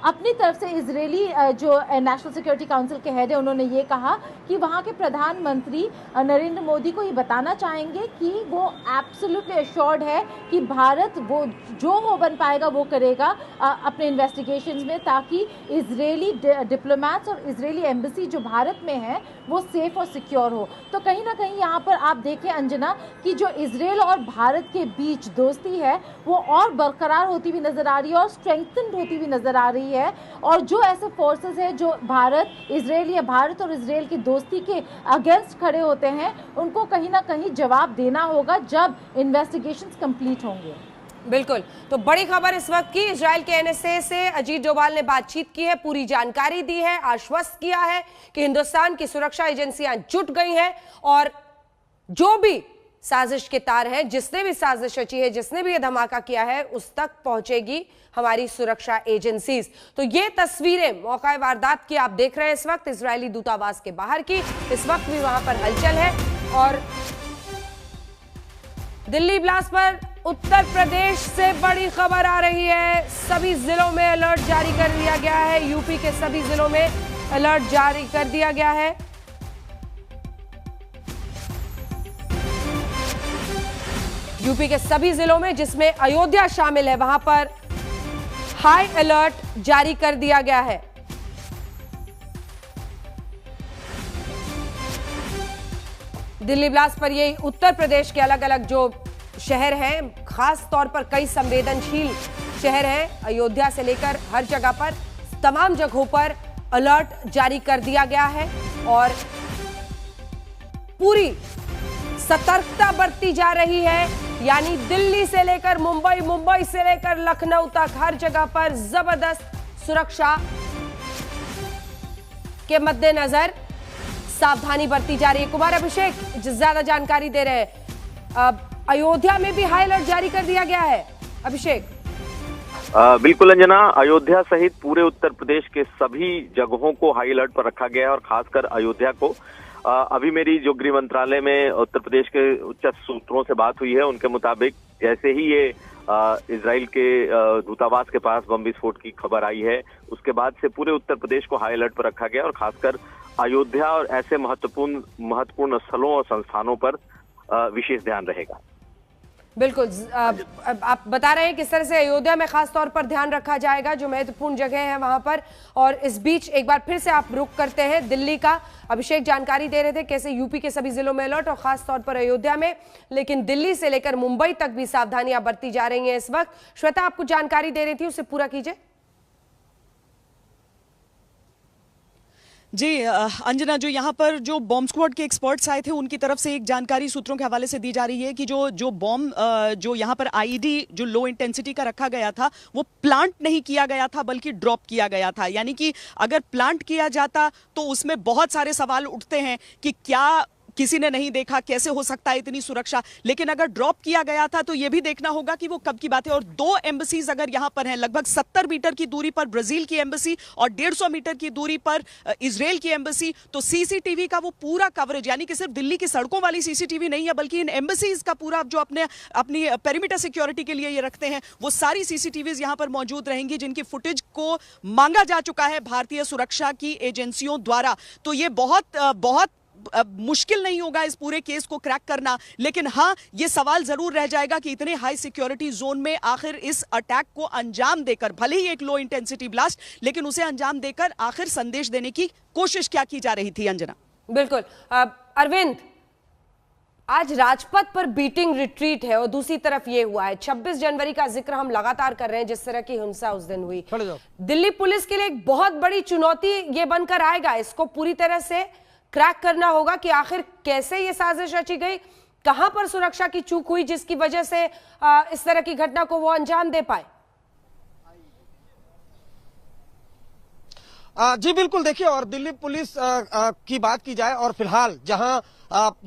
S8: अपनी तरफ से इजरायली जो नेशनल सिक्योरिटी काउंसिल के हेड है उन्होंने ये कहा कि वहाँ के प्रधानमंत्री नरेंद्र मोदी को ये बताना चाहेंगे कि वो एब्सोल्युटली एश्योर्ड है कि भारत वो जो हो बन पाएगा वो करेगा अपने इन्वेस्टिगेशंस में, ताकि इजरायली डिप्लोमेट्स और इजरायली एम्बेसी जो भारत में है वो सेफ और सिक्योर हो। तो कहीं ना कहीं यहाँ पर आप देखें अंजना कि जो इजराइल और भारत के बीच दोस्ती है वो और बरकरार होती हुई नजर आ रही है और स्ट्रेंथन्ड होती हुई नजर आ रही है। और जो ऐसे फोर्सेस है जो भारत और इजराइल की दोस्ती के अगेंस्ट खड़े होते हैं, उनको कहीं ना कहीं जवाब देना होगा जब इन्वेस्टिगेशंस कंप्लीट होंगे।
S2: बिल्कुल, तो बड़ी खबर इस वक्त की, इजराइल के एनएसए से अजीत डोभाल ने बातचीत की है, पूरी जानकारी दी है, आश्वस्त किया है कि हिंदुस्तान की सुरक्षा एजेंसियां जुट गई हैं और जो भी साजिश के तार हैं, जिसने भी साजिश रची है, जिसने भी ये धमाका किया है, उस तक पहुंचेगी हमारी सुरक्षा एजेंसीज। तो ये तस्वीरें मौका वारदात की आप देख रहे हैं इस वक्त इजरायली दूतावास के बाहर की। इस वक्त भी वहां पर हलचल है। और दिल्ली ब्लास्ट पर उत्तर प्रदेश से बड़ी खबर आ रही है, सभी जिलों में अलर्ट जारी कर दिया गया है। यूपी के सभी जिलों में अलर्ट जारी कर दिया गया है। यूपी के सभी जिलों में, जिसमें अयोध्या शामिल है, वहां पर हाई अलर्ट जारी कर दिया गया है। दिल्ली ब्लास्ट पर ये उत्तर प्रदेश के अलग अलग जो शहर हैं, खास तौर पर कई संवेदनशील शहर हैं, अयोध्या से लेकर हर जगह पर, तमाम जगहों पर अलर्ट जारी कर दिया गया है और पूरी सतर्कता बरती जा रही है। यानी दिल्ली से लेकर मुंबई, मुंबई से लेकर लखनऊ तक हर जगह पर जबरदस्त सुरक्षा के मद्देनजर सावधानी बरती जा रही है। कुमार अभिषेक ज्यादा जानकारी दे रहे हैं, अयोध्या में भी हाई अलर्ट जारी कर दिया गया है। अभिषेक।
S13: बिल्कुल अंजना, अयोध्या सहित पूरे उत्तर प्रदेश के सभी जगहों को हाई अलर्ट पर रखा गया है और खासकर अयोध्या को अभी मेरी जो गृह मंत्रालय में उत्तर प्रदेश के उच्च सूत्रों से बात हुई है, उनके मुताबिक जैसे ही ये इजराइल के दूतावास के पास बम विस्फोट की खबर आई है, उसके बाद से पूरे उत्तर प्रदेश को हाई अलर्ट पर रखा गया और खासकर अयोध्या और ऐसे महत्वपूर्ण स्थलों और संस्थानों पर विशेष ध्यान रहेगा।
S2: बिल्कुल, आप बता रहे हैं किस तरह से अयोध्या में खास तौर पर ध्यान रखा जाएगा, जो महत्वपूर्ण जगह है वहां पर। और इस बीच एक बार फिर से आप रुख करते हैं दिल्ली का। अभिषेक जानकारी दे रहे थे कैसे यूपी के सभी जिलों में अलर्ट और खास तौर पर अयोध्या में, लेकिन दिल्ली से लेकर मुंबई तक भी सावधानियां बरती जा रही हैं इस वक्त। श्वेता, आपको जानकारी दे रही थी, उसे पूरा कीजिए।
S7: जी अंजना, जो यहाँ पर जो बॉम्ब स्क्वाड के एक्सपर्ट्स आए थे उनकी तरफ से एक जानकारी सूत्रों के हवाले से दी जा रही है कि जो बॉम्ब जो यहाँ पर आईईडी जो लो इंटेंसिटी का रखा गया था वो प्लांट नहीं किया गया था बल्कि ड्रॉप किया गया था। यानी कि अगर प्लांट किया जाता तो उसमें बहुत सारे सवाल उठते हैं कि क्या किसी ने नहीं देखा, कैसे हो सकता है इतनी सुरक्षा, लेकिन अगर ड्रॉप किया गया था तो यह भी देखना होगा कि वो कब की बात है। और 2 एम्बेसीज अगर यहां पर हैं, लगभग 70 मीटर की दूरी पर ब्राजील की एम्बेसी और 150 मीटर की दूरी पर इजराइल की एम्बेसी, तो सीसीटीवी का वो पूरा कवरेज, यानी कि सिर्फ दिल्ली की सड़कों वाली सीसीटीवी नहीं है बल्कि इन एम्बेसीज का पूरा जो अपनी पेरीमीटर सिक्योरिटी के लिए ये रखते हैं, वो सारी सीसीटीवीज यहां पर मौजूद रहेंगी जिनकी फुटेज को मांगा जा चुका है भारतीय सुरक्षा की एजेंसियों द्वारा। तो ये बहुत मुश्किल नहीं होगा इस पूरे केस को क्रैक करना, लेकिन हाँ ये सवाल जरूर रह जाएगा कि इतने हाई सिक्योरिटी जोन में आखिर इस अटैक को अंजाम देकर, भले ही एक लो इंटेंसिटी ब्लास्ट, लेकिन उसे अंजाम देकर आखिर संदेश देने की कोशिश क्या की जा रही थी अंजना?
S2: बिल्कुल अरविंद, आज राजपथ पर बीटिंग रिट्रीट है और दूसरी तरफ ये हुआ है। 26 जनवरी का जिक्र हम लगातार कर रहे हैं, जिस तरह की हिंसा उस दिन हुई। दिल्ली पुलिस के लिए एक बहुत बड़ी चुनौती ये बनकर आएगा, इसको पूरी तरह से क्रैक करना होगा कि आखिर कैसे ये साजिश रची गई, कहां पर सुरक्षा की चूक हुई जिसकी वजह से इस तरह की घटना को वो अंजाम दे पाए।
S6: जी बिल्कुल, देखिए, और दिल्ली पुलिस की बात की जाए और फिलहाल जहां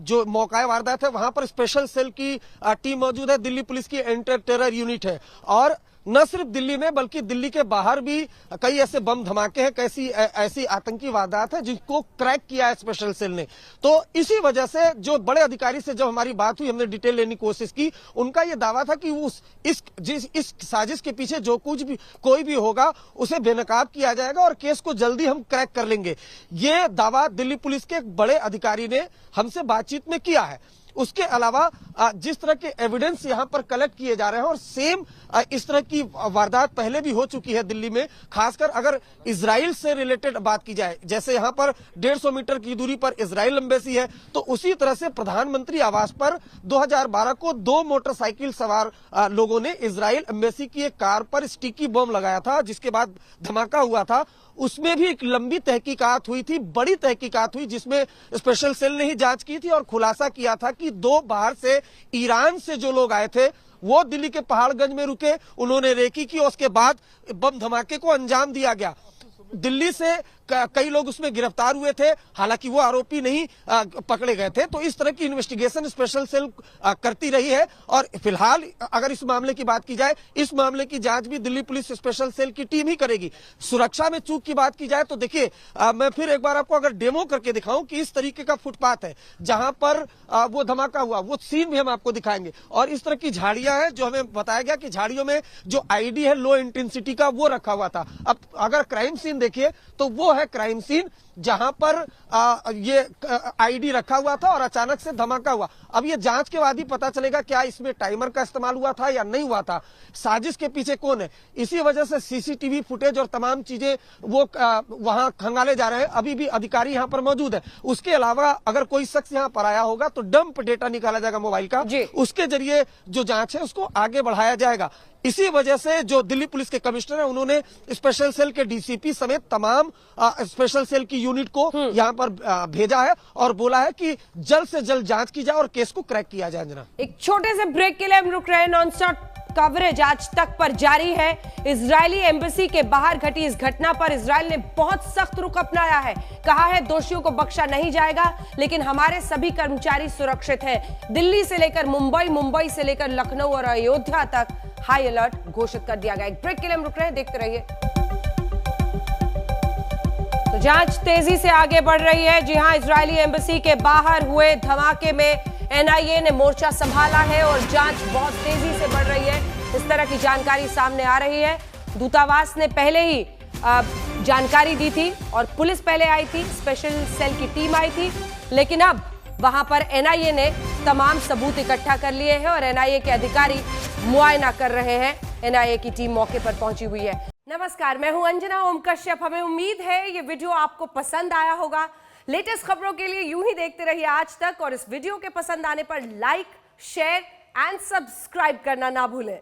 S6: जो मौका वारदात है वहां पर स्पेशल सेल की टीम मौजूद है, दिल्ली पुलिस की एंटी टेरर यूनिट है, और न सिर्फ दिल्ली में बल्कि दिल्ली के बाहर भी कई ऐसे बम धमाके हैं, कैसी ऐसी आतंकी वारदात है जिनको क्रैक किया है स्पेशल सेल ने। तो इसी वजह से जो बड़े अधिकारी से जब हमारी बात हुई, हमने डिटेल लेने की कोशिश की, उनका यह दावा था कि इस साजिश के पीछे जो कुछ भी कोई भी होगा उसे बेनकाब किया जाएगा और केस को जल्दी हम क्रैक कर लेंगे। ये दावा दिल्ली पुलिस के एक बड़े अधिकारी ने हमसे बातचीत में किया है। उसके अलावा जिस तरह के एविडेंस यहां पर कलेक्ट किए जा रहे हैं और सेम इस तरह की वारदात पहले भी हो चुकी है दिल्ली में, खासकर अगर इजराइल से रिलेटेड बात की जाए, जैसे यहां पर 150 मीटर की दूरी पर इजराइल एम्बेसी है, तो उसी तरह से प्रधानमंत्री आवास पर 2012 को 2 मोटरसाइकिल सवार लोगों ने इजराइल एम्बेसी की एक कार पर स्टिकी बम लगाया था, जिसके बाद धमाका हुआ था। उसमें भी एक लंबी तहकीकात हुई थी, बड़ी तहकीकात हुई, जिसमें स्पेशल सेल ने ही जांच की थी और खुलासा किया था कि 2 बाहर से ईरान से जो लोग आए थे वो दिल्ली के पहाड़गंज में रुके, उन्होंने रेकी की, उसके बाद बम धमाके को अंजाम दिया गया। दिल्ली से कई लोग उसमें गिरफ्तार हुए थे, हालांकि वो आरोपी नहीं पकड़े गए थे। तो इस तरह की इन्वेस्टिगेशन स्पेशल सेल करती रही है और फिलहाल अगर इस मामले की बात की जाए, इस मामले की जांच भी दिल्ली पुलिस स्पेशल सेल की टीम ही करेगी। सुरक्षा में चूक की बात की जाए तो देखिए, मैं फिर एक बार आपको अगर डेमो करके दिखाऊं कि इस तरीके का फुटपाथ है जहां पर वो धमाका हुआ, वो सीन भी हम आपको दिखाएंगे। और इस तरह की झाड़ियां हैं जो हमें बताया गया कि झाड़ियों में जो आईडी है लो इंटेंसिटी का वो रखा हुआ था। अब अगर क्राइम सीन देखिए तो वो है क्राइम सीन जहां पर ये आईडी रखा हुआ था और अचानक से धमाका हुआ। अब ये जांच के बाद ही पता चलेगा क्या इसमें टाइमर का इस्तेमाल हुआ था या नहीं हुआ था, साजिश के पीछे कौन है। इसी वजह से सीसीटीवी फुटेज और तमाम चीजें वो वहां खंगाले जा रहे हैं। अभी भी अधिकारी यहां पर मौजूद है। उसके अलावा अगर कोई शख्स यहां पर आया होगा तो डंप डेटा निकाला जाएगा मोबाइल का, उसके जरिए जो जांच है उसको आगे बढ़ाया जाएगा। इसी वजह से जो दिल्ली पुलिस के कमिश्नर हैं उन्होंने स्पेशल सेल के डीसीपी समेत तमाम स्पेशल सेल की यूनिट को यहां पर भेजा है और बोला है कि जल्द से जल्द जांच की जाए और केस को क्रैक किया जाए। जना,
S2: एक छोटे से ब्रेक के लिए हम रुक रहे हैं। नॉनस्टॉप कवरेज आज तक पर जारी है। इजरायली एम्बेसी के बाहर घटी इस घटना पर इजराइल ने बहुत सख्त रुख अपनाया है। कहा है दोषियों को बख्शा नहीं जाएगा, लेकिन हमारे सभी कर्मचारी सुरक्षित हैं। दिल्ली से लेकर मुंबई, मुंबई से लेकर लखनऊ और अयोध्या तक हाई अलर्ट घोषित कर दिया गया। एक ब्रेक के लिए हम रुक रहे हैं, देखते रहिए। तो तो जांच तेजी से आगे बढ़ रही है। जी हां, इजरायली एम्बेसी के बाहर हुए धमाके में एनआईए ने मोर्चा संभाला है और जांच बहुत तेजी से बढ़ रही है। इस तरह की जानकारी सामने आ रही है। दूतावास ने पहले ही जानकारी दी थी और पुलिस पहले आई थी, स्पेशल सेल की टीम आई थी, लेकिन अब वहां पर एनआईए ने तमाम सबूत इकट्ठा कर लिए हैं और एनआईए के अधिकारी मुआयना कर रहे हैं। एनआईए की टीम मौके पर पहुंची हुई है। नमस्कार, मैं हूं अंजना ओम कश्यप। हमें उम्मीद है ये वीडियो आपको पसंद आया होगा। लेटेस्ट खबरों के लिए यूं ही देखते रहिए आज तक और इस वीडियो के पसंद आने पर लाइक, शेयर एंड सब्सक्राइब करना ना भूलें।